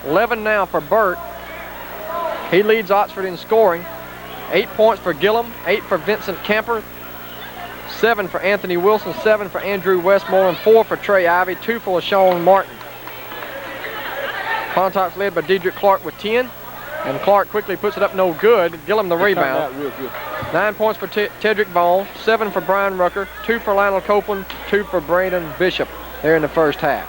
11 now for Burt. He leads Oxford in scoring. 8 points for Gillum, 8 for Vincent Camper, 7 for Anthony Wilson, 7 for Andrew Westmoreland, 4 for Trey Ivy, 2 for LaShawn Martin. Pontotoc's led by Dedrick Clark with 10, and Clark quickly puts it up no good. Gillum the rebound. Real good. 9 points for Tedrick Vaughn, 7 for Brian Rucker, 2 for Lionel Copeland, 2 for Braden Bishop there in the first half.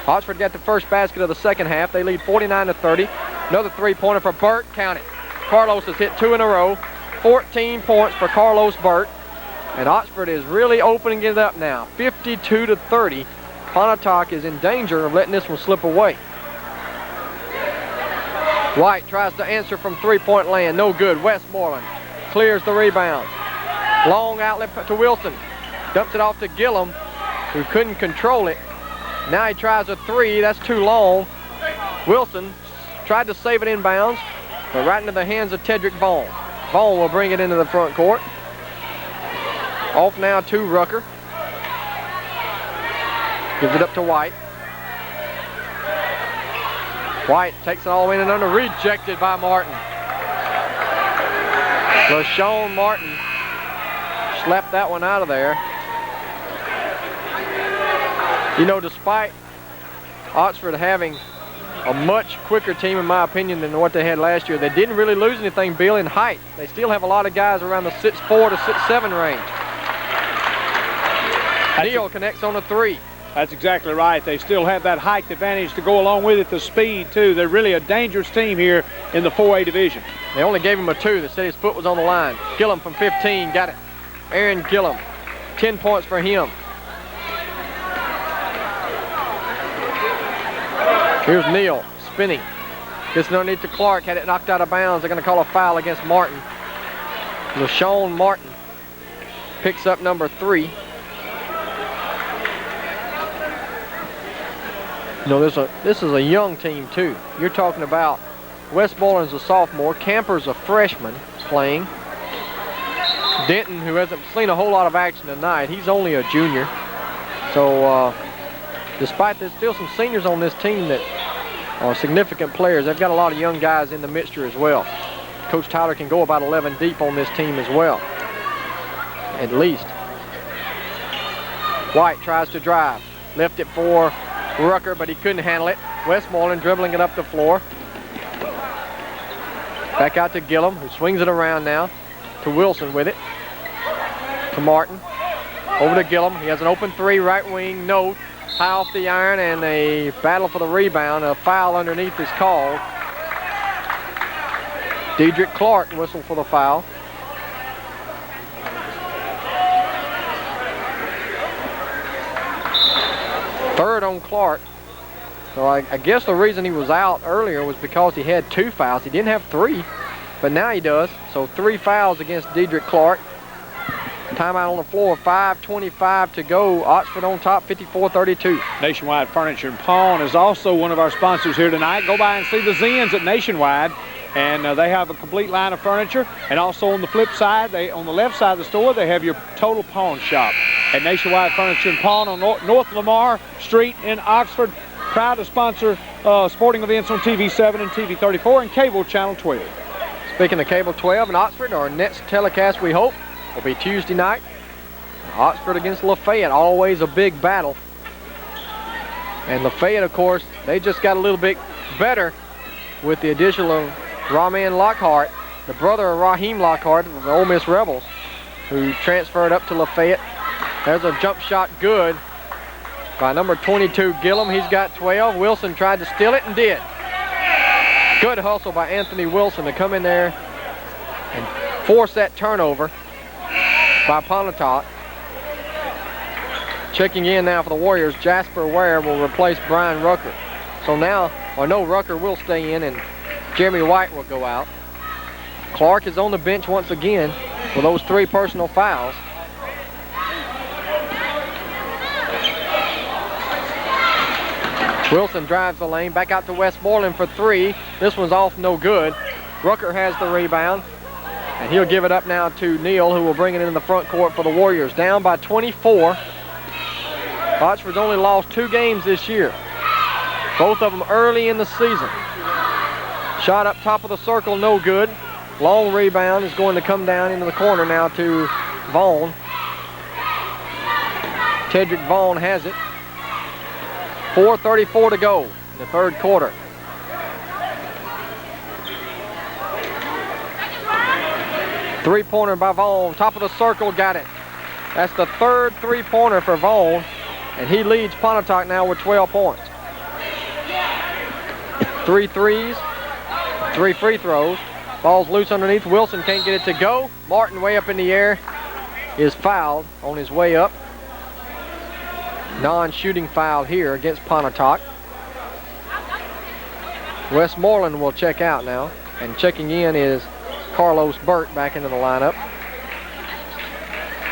Oxford got the first basket of the second half. They lead 49-30. Another three-pointer for Burt. Count it. Carlos has hit 2 in a row. 14 points for Carlos Burt. And Oxford is really opening it up now. 52-30. Pontotoc is in danger of letting this one slip away. White tries to answer from three-point land. No good. Westmoreland clears the rebound. Long outlet to Wilson. Dumps it off to Gillum, who couldn't control it. Now he tries a three. That's too long. Wilson tried to save it inbounds, but right into the hands of Tedrick Vaughn. Vaughn will bring it into the front court. Off now to Rucker. Gives it up to White. White takes it all the way in and under. Rejected by Martin. LaShawn Martin slapped that one out of there. You know, despite Oxford having a much quicker team, in my opinion, than what they had last year, they didn't really lose anything, Bill, in height. They still have a lot of guys around the 6'4" to 6'7" range. Neal connects on a three. That's exactly right. They still have that height advantage to go along with it, the speed, too. They're really a dangerous team here in the 4A division. They only gave him a 2. They said his foot was on the line. Gillum from 15, got it. Aaron Gillum, 10 points for him. Here's Neal spinning. Gets it underneath to Clark, had it knocked out of bounds. They're going to call a foul against Martin. LaShawn Martin picks up number 3. You know, this is a young team, too. You're talking about Westmoreland's a sophomore. Camper's a freshman playing. Denton, who hasn't seen a whole lot of action tonight, he's only a junior. So, despite there's still some seniors on this team that are significant players, they've got a lot of young guys in the mixture as well. Coach Tyler can go about 11 deep on this team as well, at least. White tries to drive. Left it for Rucker, but he couldn't handle it. Westmoreland dribbling it up the floor. Back out to Gillum, who swings it around now. To Wilson with it. To Martin. Over to Gillum. He has an open 3, right wing. No. High off the iron, and a battle for the rebound. A foul underneath is called. Dedrick Clark whistled for the foul. Third on Clark. So I guess the reason he was out earlier was because he had 2 fouls. He didn't have 3, but now he does. So 3 fouls against Dedrick Clark. Timeout on the floor, 5:25 to go. Oxford on top, 54-32. Nationwide Furniture and Pawn is also one of our sponsors here tonight. Go by and see the Zens at Nationwide, and they have a complete line of furniture. And also on the flip side, on the left side of the store, they have your total pawn shop at Nationwide Furniture and Pawn on North Lamar Street in Oxford. Proud to sponsor sporting events on TV 7 and TV 34 and cable channel 12. Speaking of cable 12 in Oxford, our next telecast, we hope, will be Tuesday night. Oxford against Lafayette, always a big battle. And Lafayette, of course, they just got a little bit better with the addition of Rahman Lockhart, the brother of Raheem Lockhart of the Ole Miss Rebels, who transferred up to Lafayette. There's a jump shot good by number 22, Gillum. He's got 12. Wilson tried to steal it and did. Good hustle by Anthony Wilson to come in there and force that turnover by Pontotoc. Checking in now for the Warriors, Jasper Ware will replace Brian Rucker. So now, Rucker will stay in and Jeremy White will go out. Clark is on the bench once again for those 3 personal fouls. Wilson drives the lane, back out to Westmoreland for 3. This one's off, no good. Rucker has the rebound, and he'll give it up now to Neal, who will bring it into the front court for the Warriors. Down by 24. Oxford's only lost 2 games this year, both of them early in the season. Shot up top of the circle, no good. Long rebound is going to come down into the corner now to Vaughn. Tedrick Vaughn has it. 4:34 to go in the third quarter. Three-pointer by Vaughn, top of the circle, got it. That's the third three-pointer for Vaughn, and he leads Pontotoc now with 12 points. 3 threes, 3 free throws. Ball's loose underneath. Wilson can't get it to go. Martin, way up in the air, is fouled on his way up. Non-shooting foul here against Pontotoc. Westmoreland will check out now, and checking in is Carlos Burt back into the lineup.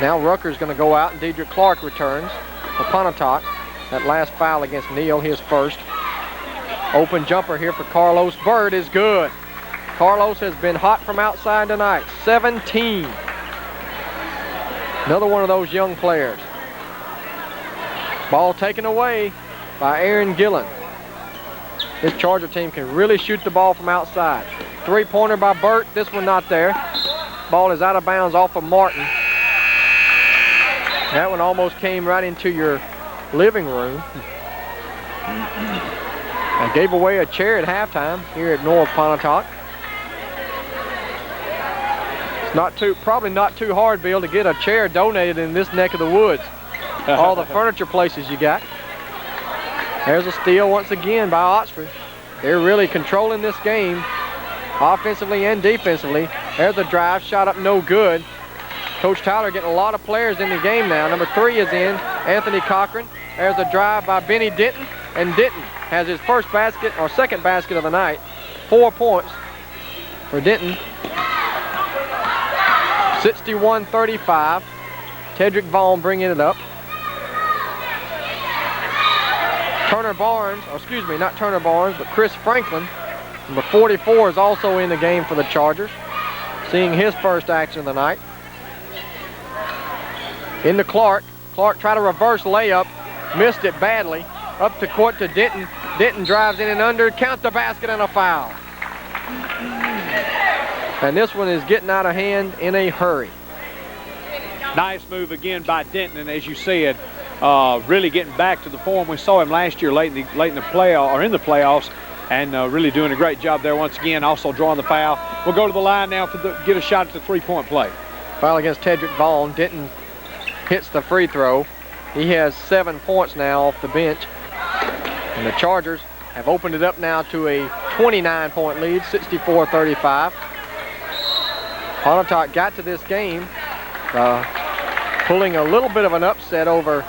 Now Rucker's going to go out, and Dedrick Clark returns for Pontotoc. That last foul against Neal, his first. Open jumper here for Carlos Burt is good. Carlos has been hot from outside tonight. 17. Another one of those young players. Ball taken away by Aaron Gillen. This Charger team can really shoot the ball from outside. Three-pointer by Burt. This one not there. Ball is out of bounds off of Martin. That one almost came right into your living room. I gave away a chair at halftime here at North Pontotoc. It's probably not too hard, Bill, to get a chair donated in this neck of the woods. All the furniture places you got. There's a steal once again by Oxford. They're really controlling this game, offensively and defensively. There's a drive, shot up, no good. Coach Tyler getting a lot of players in the game now. Number 3 is in, Anthony Cochran. There's a drive by Benny Denton, and Denton has his first basket, or second basket of the night. 4 points for Denton. 61-35. Tedrick Vaughn bringing it up. Turner Barnes, or excuse me, not Turner Barnes, but Chris Franklin, number 44, is also in the game for the Chargers, seeing his first action of the night. Into Clark. Clark tried a reverse layup, missed it badly. Up the court to Denton. Denton drives in and under, count the basket, and a foul. And this one is getting out of hand in a hurry. Nice move again by Denton, and as you said, really getting back to the form we saw him last year late in the playoffs, and really doing a great job there once again. Also drawing the foul. We'll go to the line now to get a shot at the three-point play. Foul against Tedrick Vaughn. Denton hits the free throw. He has 7 points now off the bench, and the Chargers have opened it up now to a 29-point lead, 64-35. Pontotoc got to this game pulling a little bit of an upset over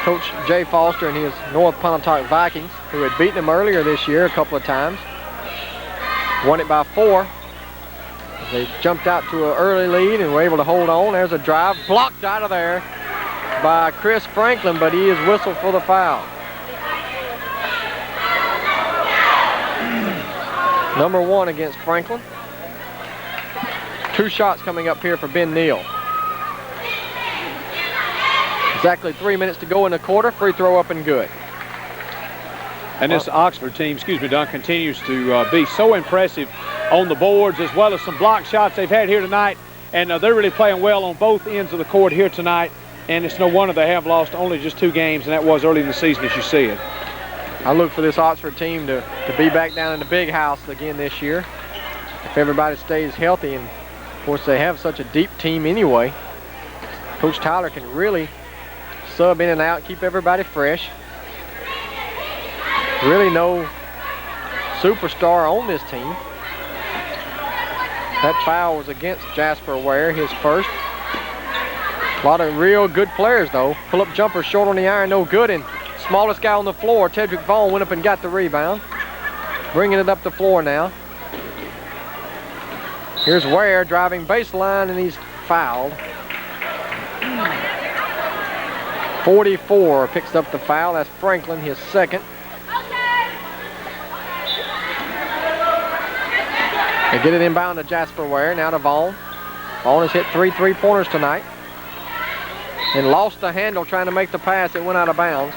Coach Jay Foster and his North Pontotoc Vikings, who had beaten him earlier this year a couple of times. Won it by 4. They jumped out to an early lead and were able to hold on. There's a drive blocked out of there by Chris Franklin, but he is whistled for the foul. Number 1 against Franklin. 2 shots coming up here for Ben Neal. Exactly 3 minutes to go in the quarter. Free throw up and good. And this Oxford team, excuse me, Don, continues to be so impressive on the boards as well as some block shots they've had here tonight. And they're really playing well on both ends of the court here tonight. And it's no wonder they have lost only just 2 games, and that was early in the season as you see it. I look for this Oxford team to be back down in the big house again this year. If everybody stays healthy, and of course they have such a deep team anyway. Coach Tyler can really sub in and out, keep everybody fresh. Really no superstar on this team. That foul was against Jasper Ware, his first. A lot of real good players though. Pull-up jumper short on the iron, no good, and smallest guy on the floor, Tedrick Vaughn, went up and got the rebound. Bringing it up the floor now. Here's Ware driving baseline, and he's fouled. 44 picks up the foul. That's Franklin, his second. They get it inbound to Jasper Ware, now to Vaughn. Vaughn has hit 3 3-pointers tonight. And lost the handle trying to make the pass. It went out of bounds.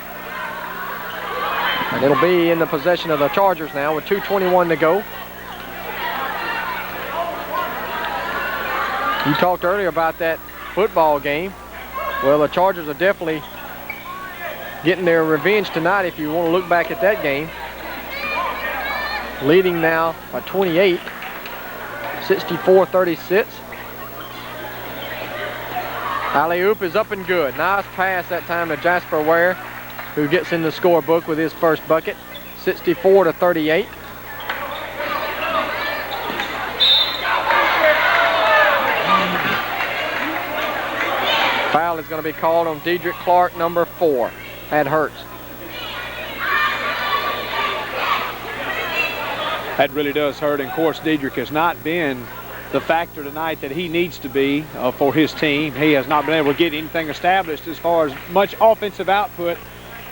And it'll be in the possession of the Chargers now with 2:21 to go. You talked earlier about that football game. Well, the Chargers are definitely getting their revenge tonight if you want to look back at that game. Leading now by 28, 64-36. Alley-oop is up and good. Nice pass that time to Jasper Ware, who gets in the scorebook with his first bucket, 64-38. Foul is going to be called on Dedrick Clark, number 4. That hurts. That really does hurt. And of course, Dedrick has not been the factor tonight that he needs to be for his team. He has not been able to get anything established as far as much offensive output,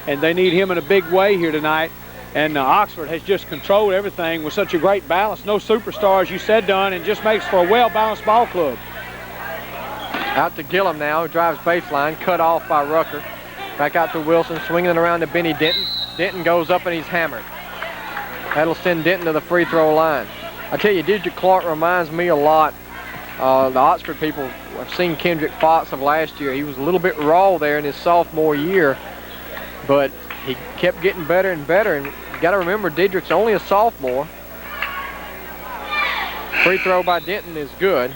and they need him in a big way here tonight. And Oxford has just controlled everything with such a great balance. No superstars, you said, Dunn, and just makes for a well-balanced ball club. Out to Gillum now, who drives baseline, cut off by Rucker. Back out to Wilson, swinging it around to Benny Denton. Denton goes up and he's hammered. That'll send Denton to the free throw line. I tell you, Dedrick Clark reminds me a lot. The Oxford people have seen Kendrick Fox of last year. He was a little bit raw there in his sophomore year, but he kept getting better and better. And you got to remember, Dedrick's only a sophomore. Free throw by Denton is good.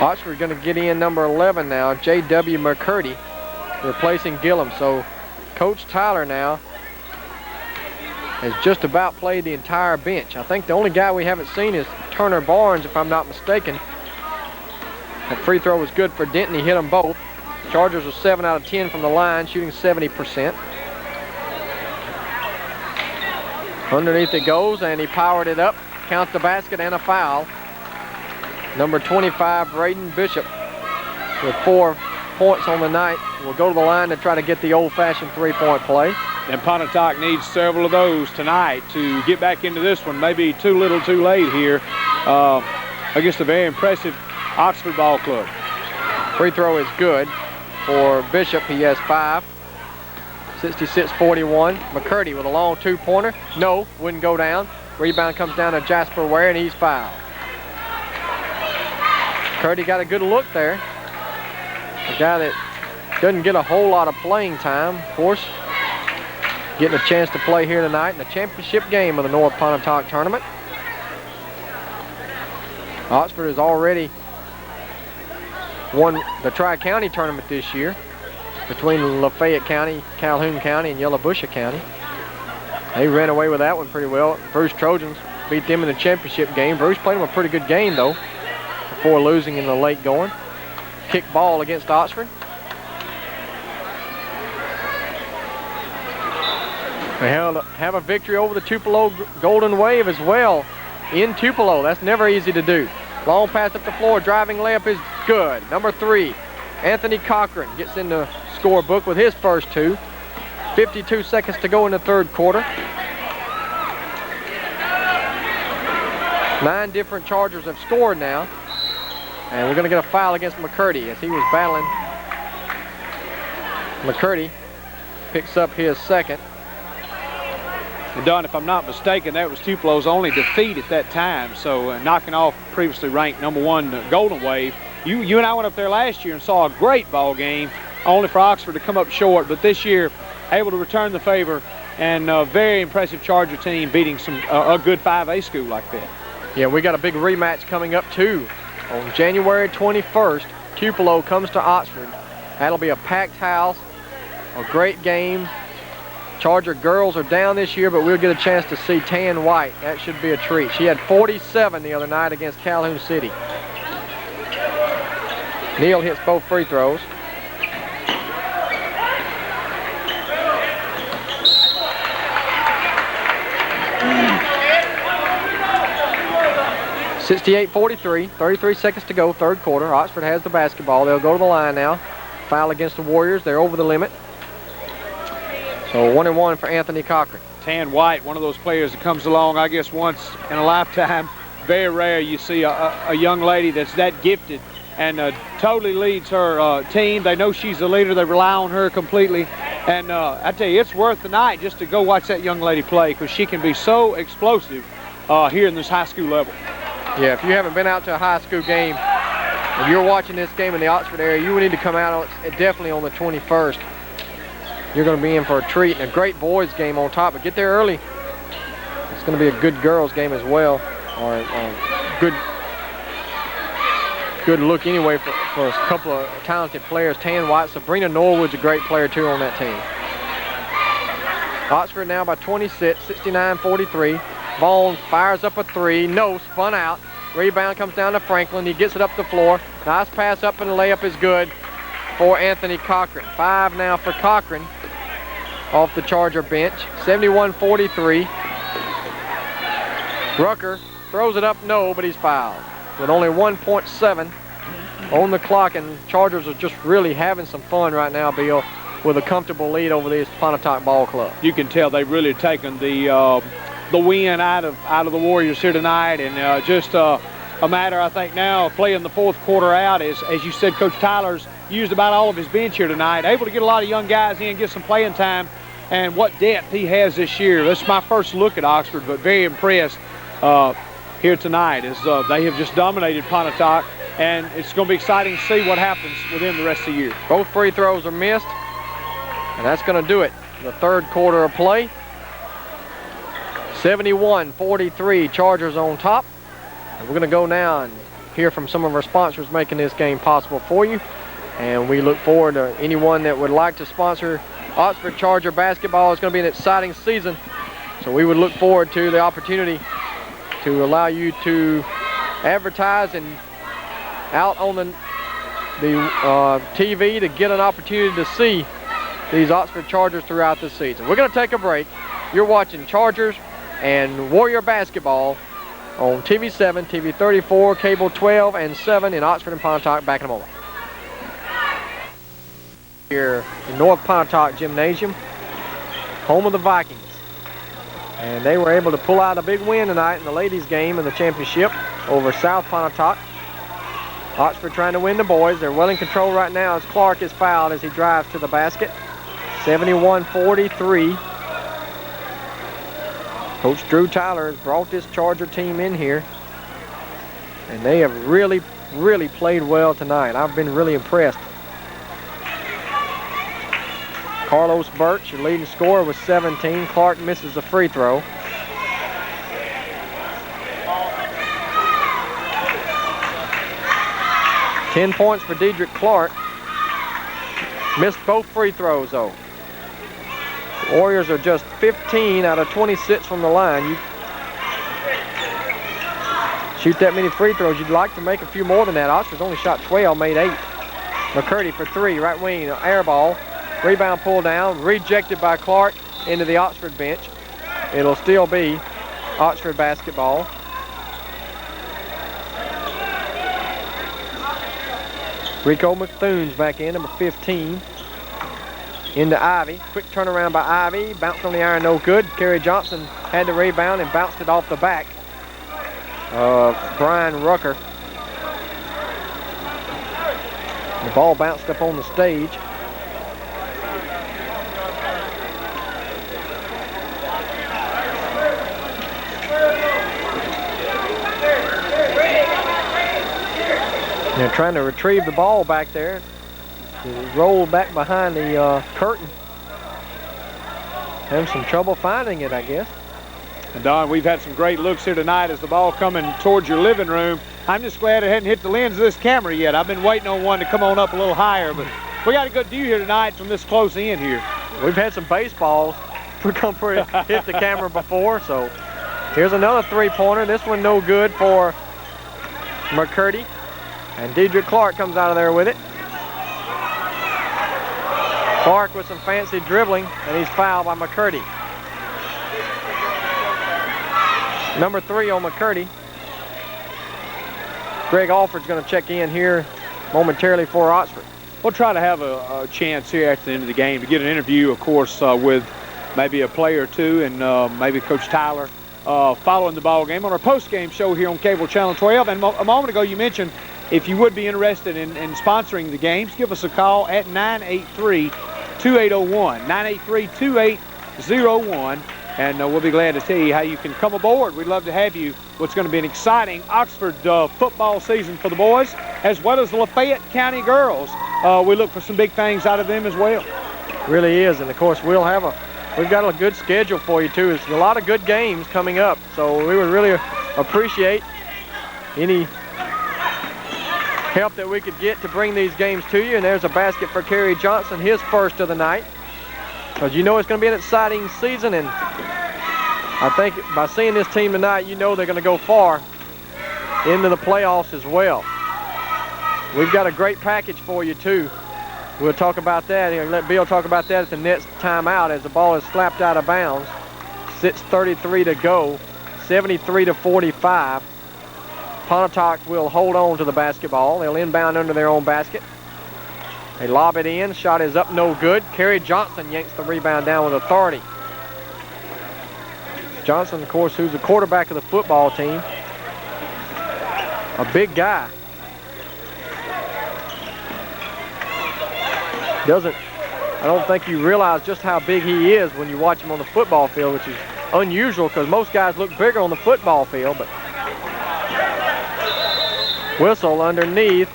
Oxford going to get in number 11 now, J.W. McCurdy, replacing Gillum. So Coach Tyler now has just about played the entire bench. I think the only guy we haven't seen is Turner Barnes, if I'm not mistaken. That free throw was good for Denton. He hit them both. Chargers are 7 out of 10 from the line, shooting 70%. Underneath it goes, and he powered it up. Counts the basket and a foul. Number 25, Braden Bishop, with 4 points on the night, will go to the line to try to get the old-fashioned three-point play. And Pontotoc needs several of those tonight to get back into this one. Maybe too little too late here against a very impressive Oxford ball club. Free throw is good for Bishop. He has 5. 66-41. McCurdy with a long 2-pointer. No, wouldn't go down. Rebound comes down to Jasper Ware, and he's fouled. McCurdy got a good look there. A guy that doesn't get a whole lot of playing time, of course. Getting a chance to play here tonight in the championship game of the North Pontotoc tournament. Oxford has already won the Tri-County tournament this year between Lafayette County, Calhoun County, and Yellowbusha County. They ran away with that one pretty well. Bruce Trojans beat them in the championship game. Bruce played them a pretty good game, though, before losing in the late going. Kick ball against Oxford. They have a victory over the Tupelo Golden Wave as well in Tupelo. That's never easy to do. Long pass up the floor, driving layup is good. Number 3, Anthony Cochran gets in the scorebook with his first 2. 52 seconds to go in the third quarter. 9 different Chargers have scored now. And we're going to get a foul against McCurdy as he was battling. McCurdy picks up his second. And Don, if I'm not mistaken, that was Tupelo's only defeat at that time. So knocking off previously ranked number 1 Golden Wave. You and I went up there last year and saw a great ball game, only for Oxford to come up short. But this year, able to return the favor, and a very impressive Charger team beating a good 5A school like that. Yeah, we got a big rematch coming up too. On January 21st, Tupelo comes to Oxford. That'll be a packed house, a great game. Charger girls are down this year, but we'll get a chance to see Tan White. That should be a treat. She had 47 the other night against Calhoun City. Neal hits both free throws. 68-43, 33 seconds to go, third quarter. Oxford has the basketball. They'll go to the line now. Foul against the Warriors. They're over the limit. So 1-1 for Anthony Cochran. Tan White, one of those players that comes along, I guess, once in a lifetime. Very rare you see a young lady that's that gifted and totally leads her team. They know she's the leader. They rely on her completely. And I tell you, it's worth the night just to go watch that young lady play, because she can be so explosive here in this high school level. Yeah, if you haven't been out to a high school game, if you're watching this game in the Oxford area, you need to come out definitely on the 21st. You're going to be in for a treat, and a great boys game on top, but get there early. It's going to be a good girls game as well, or good look anyway for a couple of talented players. Tan White, Sabrina Norwood's a great player too on that team. Oxford now by 26, 69-43. Vaughn fires up a 3, no, spun out. Rebound comes down to Franklin. He gets it up the floor. Nice pass up, and the layup is good for Anthony Cochran. 5 now for Cochran off the Charger bench. 71-43. Rucker throws it up, no, but he's fouled. With only 1.7 on the clock, and Chargers are just really having some fun right now, Bill, with a comfortable lead over this Pontotoc ball club. You can tell they've really taken the win out of the Warriors here tonight, and just a matter, I think, now of playing the fourth quarter out. As you said, Coach Tyler's used about all of his bench here tonight, able to get a lot of young guys in, get some playing time, and what depth he has this year. This is my first look at Oxford, but very impressed here tonight as they have just dominated Pontotoc, and it's going to be exciting to see what happens with them the rest of the year. Both free throws are missed, and that's going to do it. The third quarter of play. 71-43, Chargers on top. And we're going to go now and hear from some of our sponsors making this game possible for you. And we look forward to anyone that would like to sponsor Oxford Charger basketball. It's going to be an exciting season. So we would look forward to the opportunity to allow you to advertise and out on the TV to get an opportunity to see these Oxford Chargers throughout the season. We're going to take a break. You're watching Chargers and Warrior basketball on TV 7, TV 34, cable 12 and 7 in Oxford and Pontotoc. Back in a moment. Here in North Pontotoc Gymnasium, home of the Vikings. And they were able to pull out a big win tonight in the ladies game in the championship over South Pontotoc. Oxford trying to win the boys. They're well in control right now as Clark is fouled as he drives to the basket. 71-43. Coach Drew Tyler has brought this Charger team in here, and they have really, really played well tonight. I've been really impressed. Carlos Birch, your leading scorer, with 17. Clark misses a free throw. Ten points for Dedrick Clark. Missed both free throws, though. The Warriors are just 15 out of 26 from the line. You shoot that many free throws, you'd like to make a few more than that. Oxford's only shot 12, made 8. McCurdy for 3, right wing, air ball. Rebound pulled down, rejected by Clark into the Oxford bench. It'll still be Oxford basketball. Rico McThune's back in, number 15. Into Ivy. Quick turnaround by Ivy. Bounced on the iron, no good. Kerry Johnson had the rebound and bounced it off the back of Brian Rucker. The ball bounced up on the stage. They're trying to retrieve the ball back there. It rolled back behind the curtain. Having some trouble finding it, I guess. And Don, we've had some great looks here tonight as the ball coming towards your living room. I'm just glad it hadn't hit the lens of this camera yet. I've been waiting on one to come on up a little higher, but we got a good view here tonight from this close in here. We've had some baseballs hit the camera before, so here's another three-pointer. This one no good for McCurdy. And Dedrick Clark comes out of there with it. Clark with some fancy dribbling, and he's fouled by McCurdy. Number 3 on McCurdy. Greg Alford's going to check in here momentarily for Oxford. We'll try to have a chance here at the end of the game to get an interview, of course, with maybe a player or two and maybe Coach Tyler following the ball game on our post-game show here on Cable Channel 12. And a moment ago you mentioned if you would be interested in sponsoring the games, give us a call at 983-2801, 983-2801, and we'll be glad to tell you how you can come aboard. We'd love to have you. What's going to be an exciting Oxford football season for the boys, as well as the Lafayette County girls. We look for some big things out of them as well. Really is, and of course we've got a good schedule for you too. There's a lot of good games coming up, so we would really appreciate any help that we could get to bring these games to you. And there's a basket for Kerry Johnson, his first of the night. Because you know it's going to be an exciting season, and I think by seeing this team tonight, you know they're going to go far into the playoffs as well. We've got a great package for you too. We'll talk about that. Let Bill talk about that at the next timeout as the ball is slapped out of bounds. 6:33 to go, 73-45. Pontotoc will hold on to the basketball. They'll inbound under their own basket. They lob it in. Shot is up, no good. Kerry Johnson yanks the rebound down with authority. Johnson, of course, who's the quarterback of the football team. A big guy. I don't think you realize just how big he is when you watch him on the football field, which is unusual because most guys look bigger on the football field, but whistle underneath.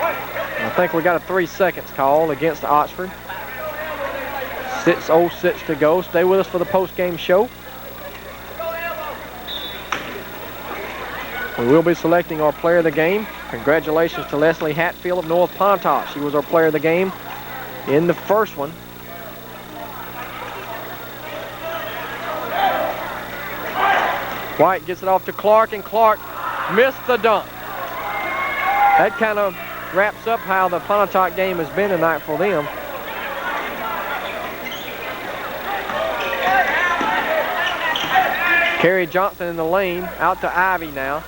I think we got a 3 seconds call against Oxford. 6:06 to go. Stay with us for the post-game show. We will be selecting our player of the game. Congratulations to Leslie Hatfield of North Pontotoc. She was our player of the game in the first one. White gets it off to Clark, and Clark missed the dunk. That kind of wraps up how the Pontotoc game has been tonight for them. Kerry Johnson in the lane, out to Ivy now.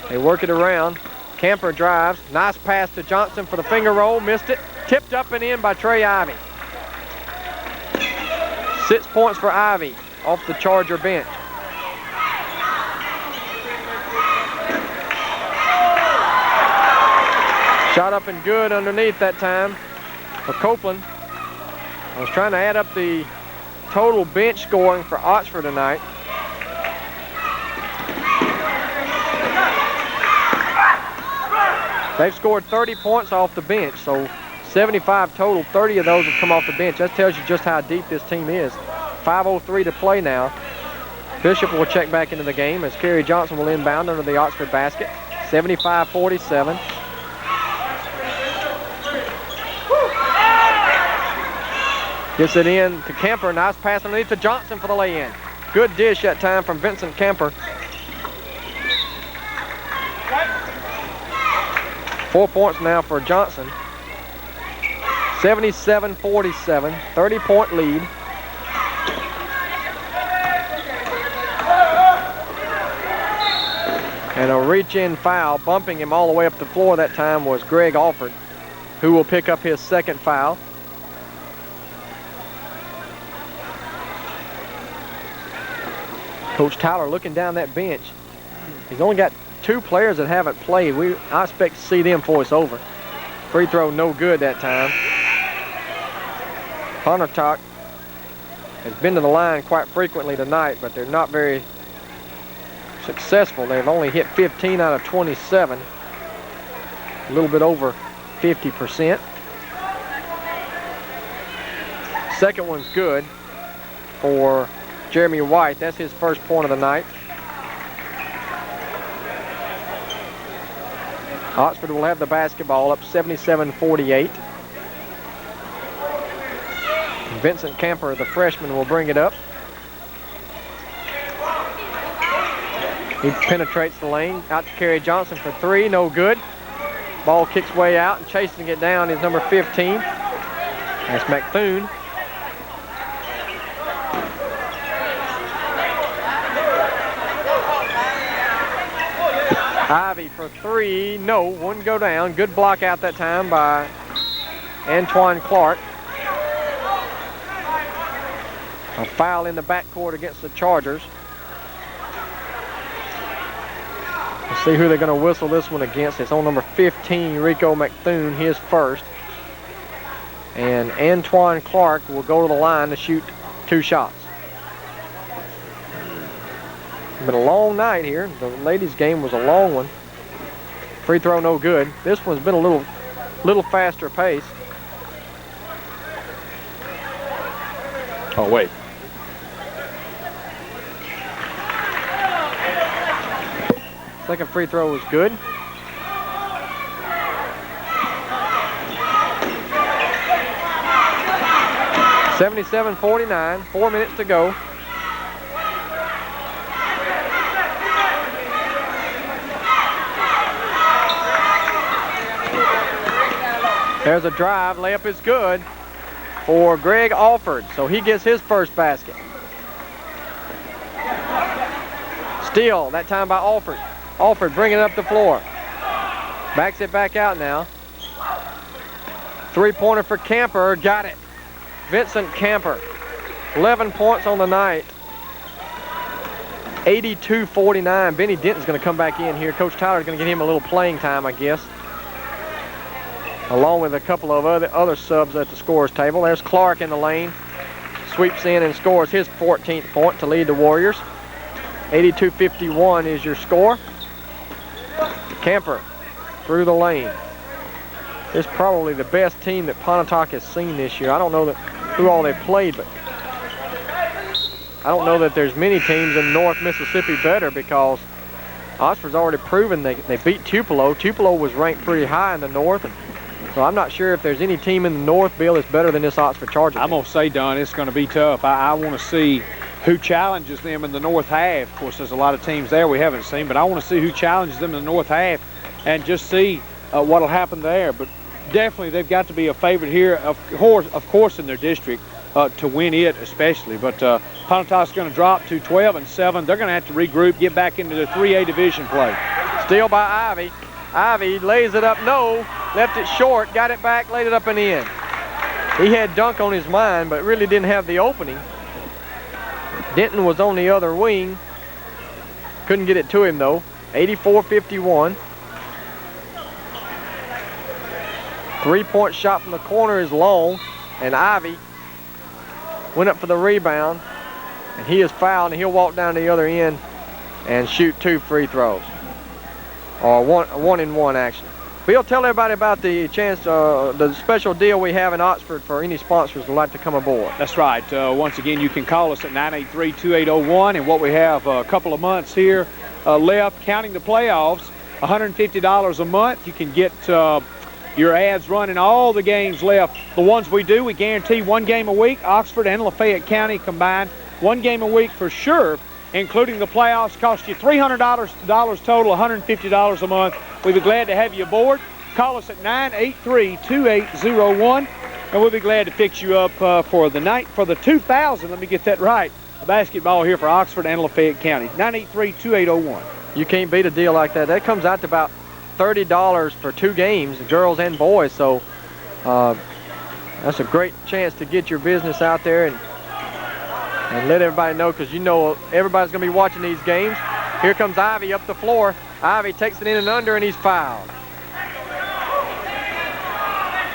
They work it around. Camper drives. Nice pass to Johnson for the finger roll. Missed it. Tipped up and in by Trey Ivy. 6 points for Ivy off the Charger bench. Shot up and good underneath that time for Copeland. I was trying to add up the total bench scoring for Oxford tonight. They've scored 30 points off the bench, so 75 total. 30 of those have come off the bench. That tells you just how deep this team is. 5:03 to play now. Bishop will check back into the game as Kerry Johnson will inbound under the Oxford basket. 75-47. Gets it in to Kemper. Nice pass underneath to Johnson for the lay-in. Good dish that time from Vincent Kemper. 4 points now for Johnson. 77-47, 30-point lead. And a reach-in foul, bumping him all the way up the floor that time, was Greg Alford, who will pick up his second foul. Coach Tyler looking down that bench. He's only got 2 players that haven't played. I expect to see them before it's over. Free throw no good that time. Pontotoc has been to the line quite frequently tonight, but they're not very successful. They've only hit 15 out of 27. A little bit over 50%. Second one's good for Jeremy White. That's his first point of the night. Oxford will have the basketball up 77-48. Vincent Camper, the freshman, will bring it up. He penetrates the lane, out to Kerry Johnson for 3, no good. Ball kicks way out, and chasing it down is number 15. That's McThune. Ivy for 3, no, wouldn't go down. Good block out that time by Antoine Clark. A foul in the backcourt against the Chargers. Let's see who they're going to whistle this one against. It's on number 15, Rico McThune, his first. And Antoine Clark will go to the line to shoot 2 shots. It's been a long night here. The ladies' game was a long one. Free throw no good. This one's been a little faster pace. Oh, wait. Second free throw was good. (77-49), 4 minutes to go. There's a drive, layup is good for Greg Alford, so he gets his first basket. Steal, that time by Alford. Alford bringing it up the floor. Backs it back out now. 3-pointer for Camper, got it. Vincent Camper, 11 points on the night. 82-49. Benny Denton's going to come back in here. Coach Tyler's going to get him a little playing time, I guess, along with a couple of other subs at the scorer's table. There's Clark in the lane. Sweeps in and scores his 14th point to lead the Warriors. 82-51 is your score. Camper through the lane. It's probably the best team that Pontotoc has seen this year. I don't know who all they've played, but I don't know that there's many teams in North Mississippi better, because Oxford's already proven they beat Tupelo. Tupelo was ranked pretty high in the North, and so I'm not sure if there's any team in the North, Bill, that's better than this Oxford Charger. I'm going to say, Don, it's going to be tough. I want to see who challenges them in the North half. Of course, there's a lot of teams there we haven't seen, but I want to see who challenges them in the North half and just see what will happen there. But definitely they've got to be a favorite here, of course in their district, to win it especially. But Pontotoc's going to drop to 12-7. They're going to have to regroup, get back into the 3A division play. Steal by Ivy. Ivy lays it up, no, left it short, got it back, laid it up and in. He had dunk on his mind, but really didn't have the opening. Denton was on the other wing. Couldn't get it to him though. 84-51. 3-point shot from the corner is long, and Ivy went up for the rebound, and he is fouled, and he'll walk down to the other end and shoot 2 free throws. Or one and one actually. Bill, tell everybody about the chance, the special deal we have in Oxford for any sponsors who would like to come aboard. That's right. Once again, you can call us at 983-2801, and what we have a couple of months here left, counting the playoffs, $150 a month. You can get your ads running all the games left. The ones we do, we guarantee 1 game a week. Oxford and Lafayette County combined, 1 game a week for sure, including the playoffs. Cost you $300 total, $150 a month. We'd be glad to have you aboard. Call us at 983-2801, and we'll be glad to fix you up for the night, for the 2000, let me get that right, basketball here for Oxford and Lafayette County. 983-2801. You can't beat a deal like that. That comes out to about $30 for 2 games, girls and boys. So that's a great chance to get your business out there and let everybody know, because you know everybody's going to be watching these games. Here comes Ivy up the floor. Ivy takes it in and under, and he's fouled.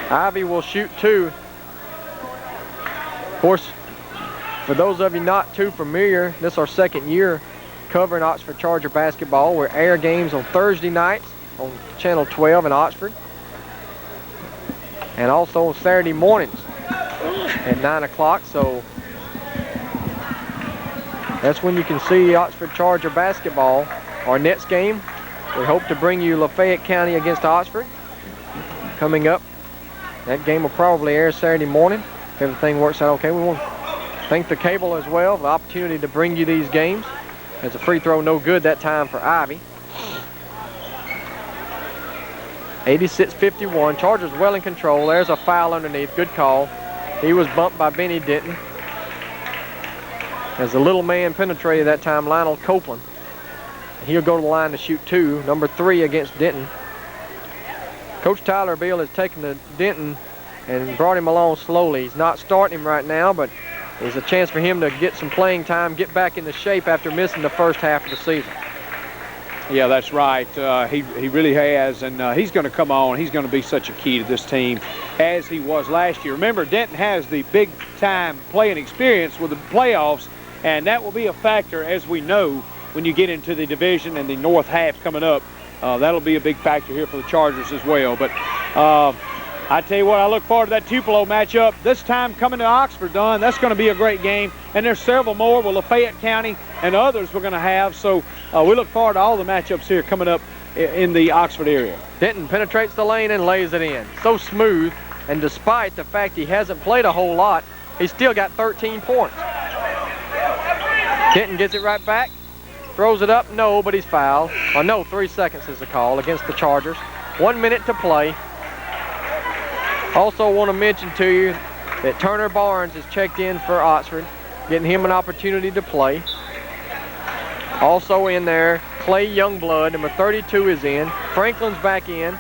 Ivy will shoot 2. Of course, for those of you not too familiar, this is our 2nd year covering Oxford Charger basketball. We air games on Thursday nights on Channel 12 in Oxford, and also on Saturday mornings at 9 o'clock. So that's when you can see Oxford Charger basketball. Our next game, we hope to bring you Lafayette County against Oxford coming up. That game will probably air Saturday morning if everything works out okay. We want to thank the cable as well for the opportunity to bring you these games. As a free throw, no good that time for Ivy. 86-51. Chargers well in control. There's a foul underneath. Good call. He was bumped by Benny Denton. As the little man penetrated that time, Lionel Copeland. He'll go to the line to shoot 2, number 3 against Denton. Coach Tyler Beal has taken the Denton and brought him along slowly. He's not starting him right now, but there's a chance for him to get some playing time, get back into shape after missing the first half of the season. Yeah, that's right. He really has, and he's going to come on. He's going to be such a key to this team as he was last year. Remember, Denton has the big-time playing experience with the playoffs, and that will be a factor, as we know, when you get into the division and the north half coming up. That'll be a big factor here for the Chargers as well. But I tell you what, I look forward to that Tupelo matchup. This time coming to Oxford, Don, that's going to be a great game. And there's several more with Lafayette County and others we're going to have. So we look forward to all the matchups here coming up in the Oxford area. Denton penetrates the lane and lays it in. So smooth, and despite the fact he hasn't played a whole lot, he's still got 13 points. Denton gets it right back. Throws it up, no, but he's fouled. Oh, no, 3 seconds is the call against the Chargers. 1 minute to play. Also want to mention to you that Turner Barnes is checked in for Oxford, getting him an opportunity to play. Also in there, Clay Youngblood, number 32 is in. Franklin's back in,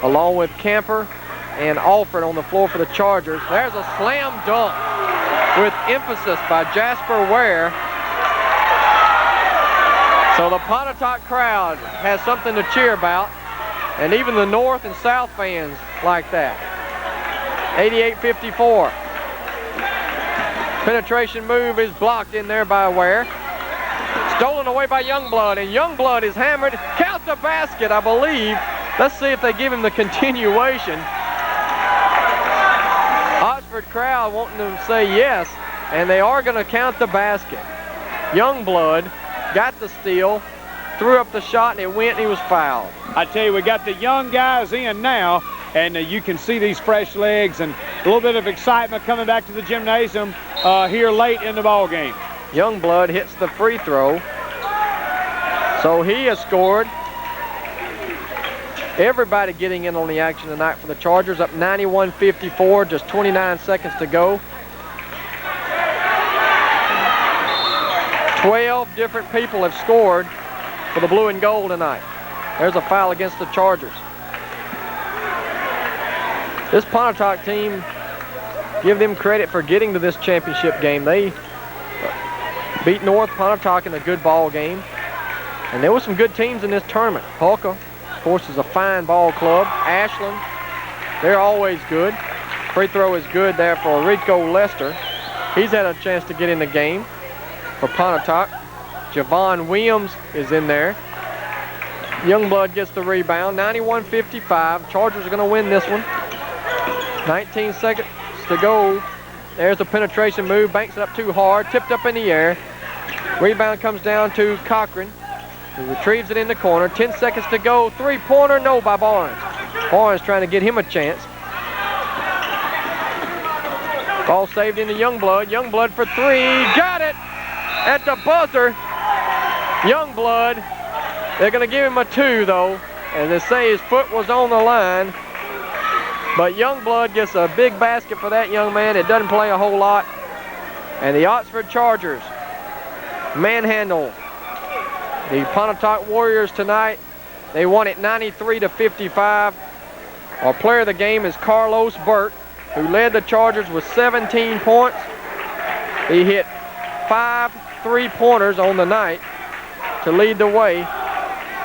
along with Camper and Alford on the floor for the Chargers. There's a slam dunk with emphasis by Jasper Ware. So the Pontotoc crowd has something to cheer about, and even the North and South fans like that. 88-54. Penetration move is blocked in there by Ware. Stolen away by Youngblood, and Youngblood is hammered. Count the basket, I believe. Let's see if they give him the continuation. Oxford crowd wanting to say yes, and they are going to count the basket. Youngblood got the steal, threw up the shot, and it went, and he was fouled. I tell you, we got the young guys in now, and you can see these fresh legs and a little bit of excitement coming back to the gymnasium here late in the ball game. Youngblood hits the free throw, so he has scored. Everybody getting in on the action tonight for the Chargers, up 91-54, just 29 seconds to go. 12 different people have scored for the blue and gold tonight. There's a foul against the Chargers. This Pontotoc team, give them credit for getting to this championship game. They beat North Pontotoc in a good ball game. And there were some good teams in this tournament. Polka, of course, is a fine ball club. Ashland, they're always good. Free throw is good there for Rico Lester. He's had a chance to get in the game for Pontotoc. Javon Williams is in there. Youngblood gets the rebound. 91-55. Chargers are going to win this one. 19 seconds to go. There's a penetration move. Banks it up too hard. Tipped up in the air. Rebound comes down to Cochran, who retrieves it in the corner. 10 seconds to go. Three-pointer, no, by Barnes. Barnes trying to get him a chance. Ball saved into Youngblood. Youngblood for three. Got it at the buzzer. Youngblood, they're going to give him a 2, though. And they say his foot was on the line. But Youngblood gets a big basket for that young man. It doesn't play a whole lot. And the Oxford Chargers manhandle The Pontotoc Warriors tonight, they won it 93-55. Our player of the game is Carlos Burt, who led the Chargers with 17 points. He hit 5 3-pointers on the night to lead the way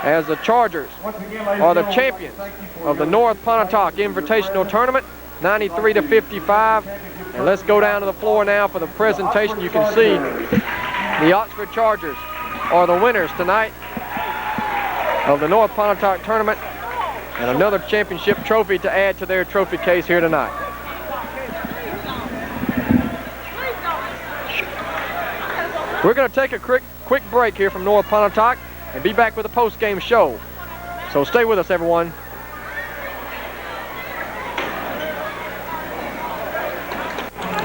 as the Chargers are the champions of the North Pontotoc Invitational Tournament, 93-55. And let's go down to the floor now for the presentation. You can see the Oxford Chargers are the winners tonight of the North Pontotoc Tournament, and another championship trophy to add to their trophy case here tonight. We're going to take a quick break here from North Pontotoc and be back with a post-game show. So stay with us, everyone.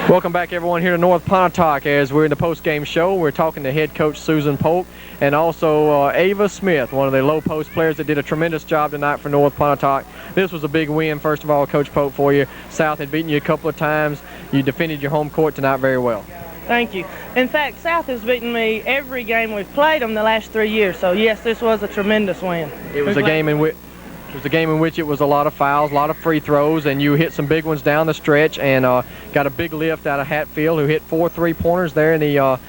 Welcome back, everyone, here to North Pontotoc as we're in the post-game show. We're talking to head coach Susan Polk and also Ava Smith, one of the low post players that did a tremendous job tonight for North Pontotoc. This was a big win, first of all, Coach Polk, for you. South had beaten you a couple of times. You defended your home court tonight very well. Thank you. In fact, South has beaten me every game we've played them the last 3 years. So yes, this was a tremendous win. It was a game in which it was a lot of fouls, a lot of free throws, and you hit some big ones down the stretch and got a big lift out of Hatfield, who hit 4 3-pointers there in the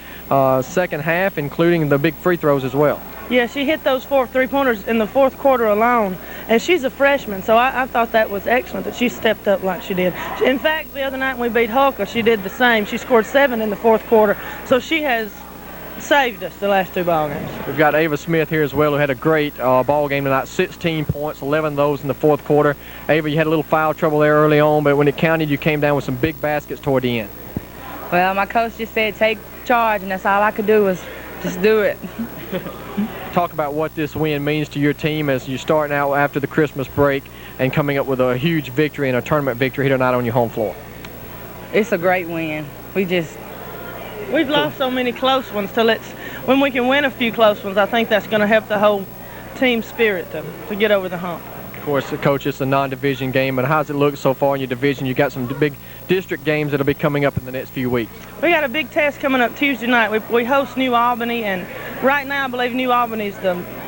second half, including the big free throws as well. Yeah, she hit those 4 3-pointers in the fourth quarter alone, and she's a freshman, so I thought that was excellent that she stepped up like she did. In fact, the other night when we beat Hulka, she did the same. She scored 7 in the fourth quarter, so she has saved us the last 2 ball games. We've got Ava Smith here as well, who had a great ball game tonight, 16 points, 11 of those in the fourth quarter. Ava, you had a little foul trouble there early on, but when it counted, you came down with some big baskets toward the end. Well, my coach just said take charge, and that's all I could do was just do it. Talk about what this win means to your team as you're starting out after the Christmas break and coming up with a huge victory and a tournament victory here tonight on your home floor. It's a great win. We've lost so many close ones, so when we can win a few close ones, I think that's going to help the whole team spirit to get over the hump. Of course, Coach, it's a non-division game, but how's it look so far in your division? You got some big district games that'll be coming up in the next few weeks. We got a big test coming up Tuesday night. We host New Albany, and right now I believe New Albany's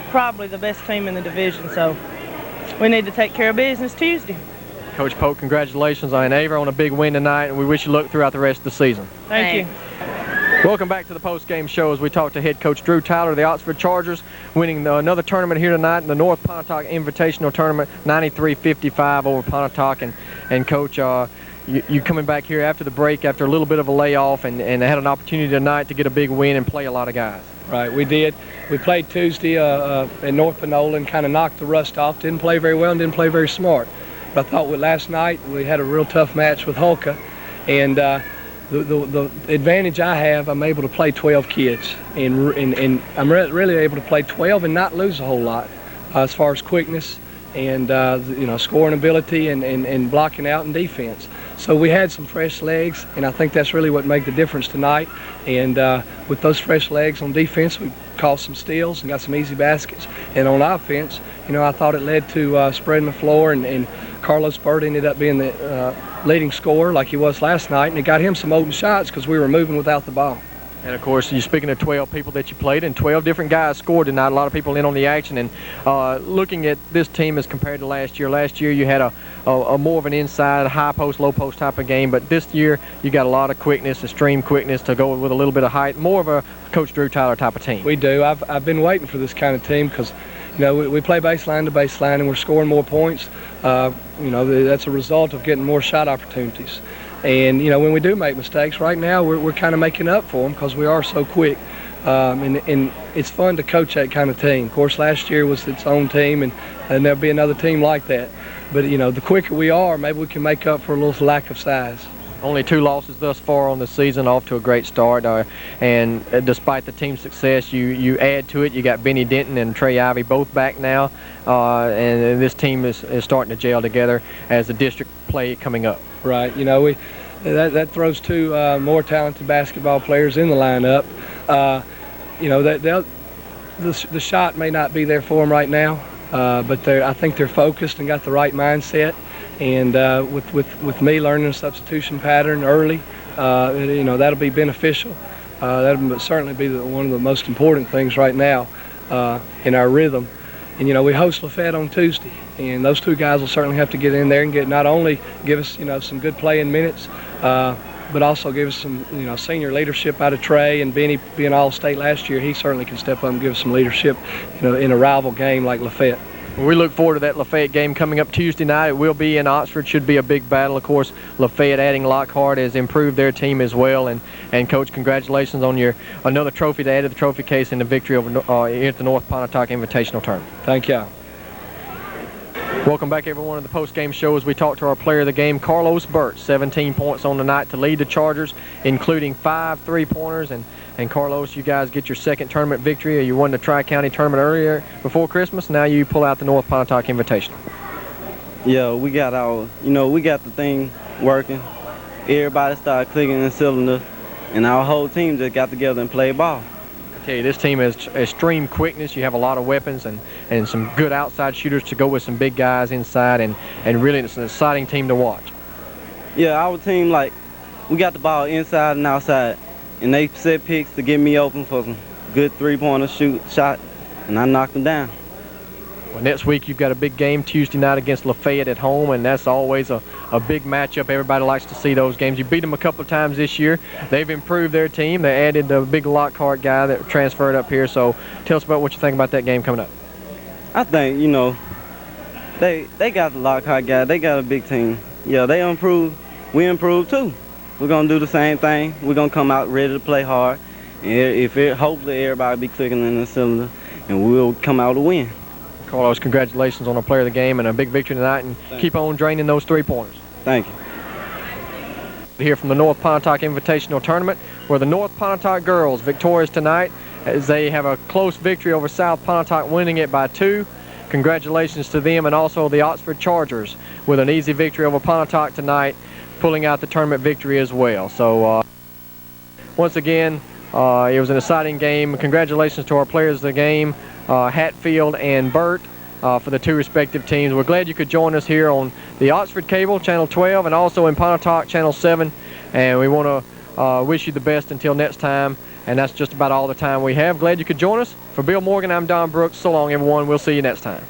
probably the best team in the division, so we need to take care of business Tuesday. Coach Polk, congratulations on Ava on a big win tonight, and we wish you luck throughout the rest of the season. Thank you. Welcome back to the post-game show as we talk to head coach Drew Tyler of the Oxford Chargers, winning another tournament here tonight in the North Pontotoc Invitational Tournament, 93-55 over Pontotoc. And Coach, you coming back here after the break, after a little bit of a layoff, and had an opportunity tonight to get a big win and play a lot of guys. Right, we did. We played Tuesday in North Panola and kind of knocked the rust off. Didn't play very well and didn't play very smart. But I thought last night we had a real tough match with Hulka, and the advantage I have, I'm able to play 12 kids, and I'm really able to play 12 and not lose a whole lot as far as quickness and scoring ability and blocking out and defense. So we had some fresh legs, and I think that's really what made the difference tonight. And with those fresh legs on defense, we caused some steals and got some easy baskets. And on offense, I thought it led to spreading the floor, and Carlos Burt ended up being the leading scorer like he was last night, and it got him some open shots because we were moving without the ball. And of course, you're speaking of 12 people that you played, and 12 different guys scored tonight. A lot of people in on the action. And looking at this team as compared to last year you had a more of an inside, high post, low post type of game. But this year, you got a lot of quickness, extreme quickness to go with a little bit of height. More of a Coach Drew Tyler type of team. We do. I've been waiting for this kind of team because we play baseline to baseline, and we're scoring more points. That's a result of getting more shot opportunities. And when we do make mistakes, right now we're kind of making up for them because we are so quick. And it's fun to coach that kind of team. Of course, last year was its own team, and there'll be another team like that. But the quicker we are, maybe we can make up for a little lack of size. Only 2 losses thus far on the season, off to a great start. And despite the team's success, you add to it. You got Benny Denton and Trey Ivey both back now, and this team is starting to gel together as the district play coming up. Right. That throws 2 more talented basketball players in the lineup. The shot may not be there for them right now, but I think they're focused and got the right mindset. And with me learning a substitution pattern early, that'll be beneficial. That'll certainly be one of the most important things right now. in our rhythm. And, you know, we host Lafayette on Tuesday, and those two guys will certainly have to get in there and not only give us, you know, some good playing minutes, but also give us some, you know, senior leadership out of Trey. And Benny being All-State last year, he certainly can step up and give us some leadership, you know, in a rival game like Lafayette. We look forward to that Lafayette game coming up Tuesday night. It will be in Oxford. Should be a big battle. Of course, Lafayette adding Lockhart has improved their team as well. And Coach, congratulations on your another trophy to add to the trophy case and the victory over here at the North Pontotoc Invitational Tournament. Thank you. Welcome back, everyone, to the post-game show as we talk to our player of the game, Carlos Burt. 17 points on the night to lead the Chargers, including 5 3-pointers. And Carlos, you guys get your second tournament victory. You won the Tri-County tournament earlier before Christmas. Now you pull out the North Pontotoc Invitational. Yeah, we got the thing working. Everybody started clicking in cylinder, and our whole team just got together and played ball. I tell you, this team has extreme quickness. You have a lot of weapons and some good outside shooters to go with some big guys inside, and really it's an exciting team to watch. Yeah, our team, like, we got the ball inside and outside, and they set picks to get me open for some good three-pointer shot, and I knocked them down. Well, next week you've got a big game Tuesday night against Lafayette at home, and that's always a big matchup. Everybody likes to see those games. You beat them a couple of times this year. They've improved their team. They added the big Lockhart guy that transferred up here. So tell us about what you think about that game coming up. I think, you know, they got the Lockhart guy. They got a big team. Yeah, they improved. We improved too. We're going to do the same thing. We're going to come out ready to play hard. And hopefully everybody be clicking in the cylinder, and we'll come out to win. Carlos, congratulations on a player of the game and a big victory tonight, and keep on draining those three-pointers. Thank you. Here from the North Pontotoc Invitational Tournament, where the North Pontotoc girls victorious tonight as they have a close victory over South Pontotoc, winning it by 2. Congratulations to them, and also the Oxford Chargers with an easy victory over Pontotoc tonight, pulling out the tournament victory as well. So once again, it was an exciting game. Congratulations to our players of the game, Hatfield and Burt, for the two respective teams. We're glad you could join us here on the Oxford Cable, Channel 12, and also in Pontotoc, Channel 7. And we want to wish you the best until next time. And that's just about all the time we have. Glad you could join us. For Bill Morgan, I'm Don Brooks. So long, everyone. We'll see you next time.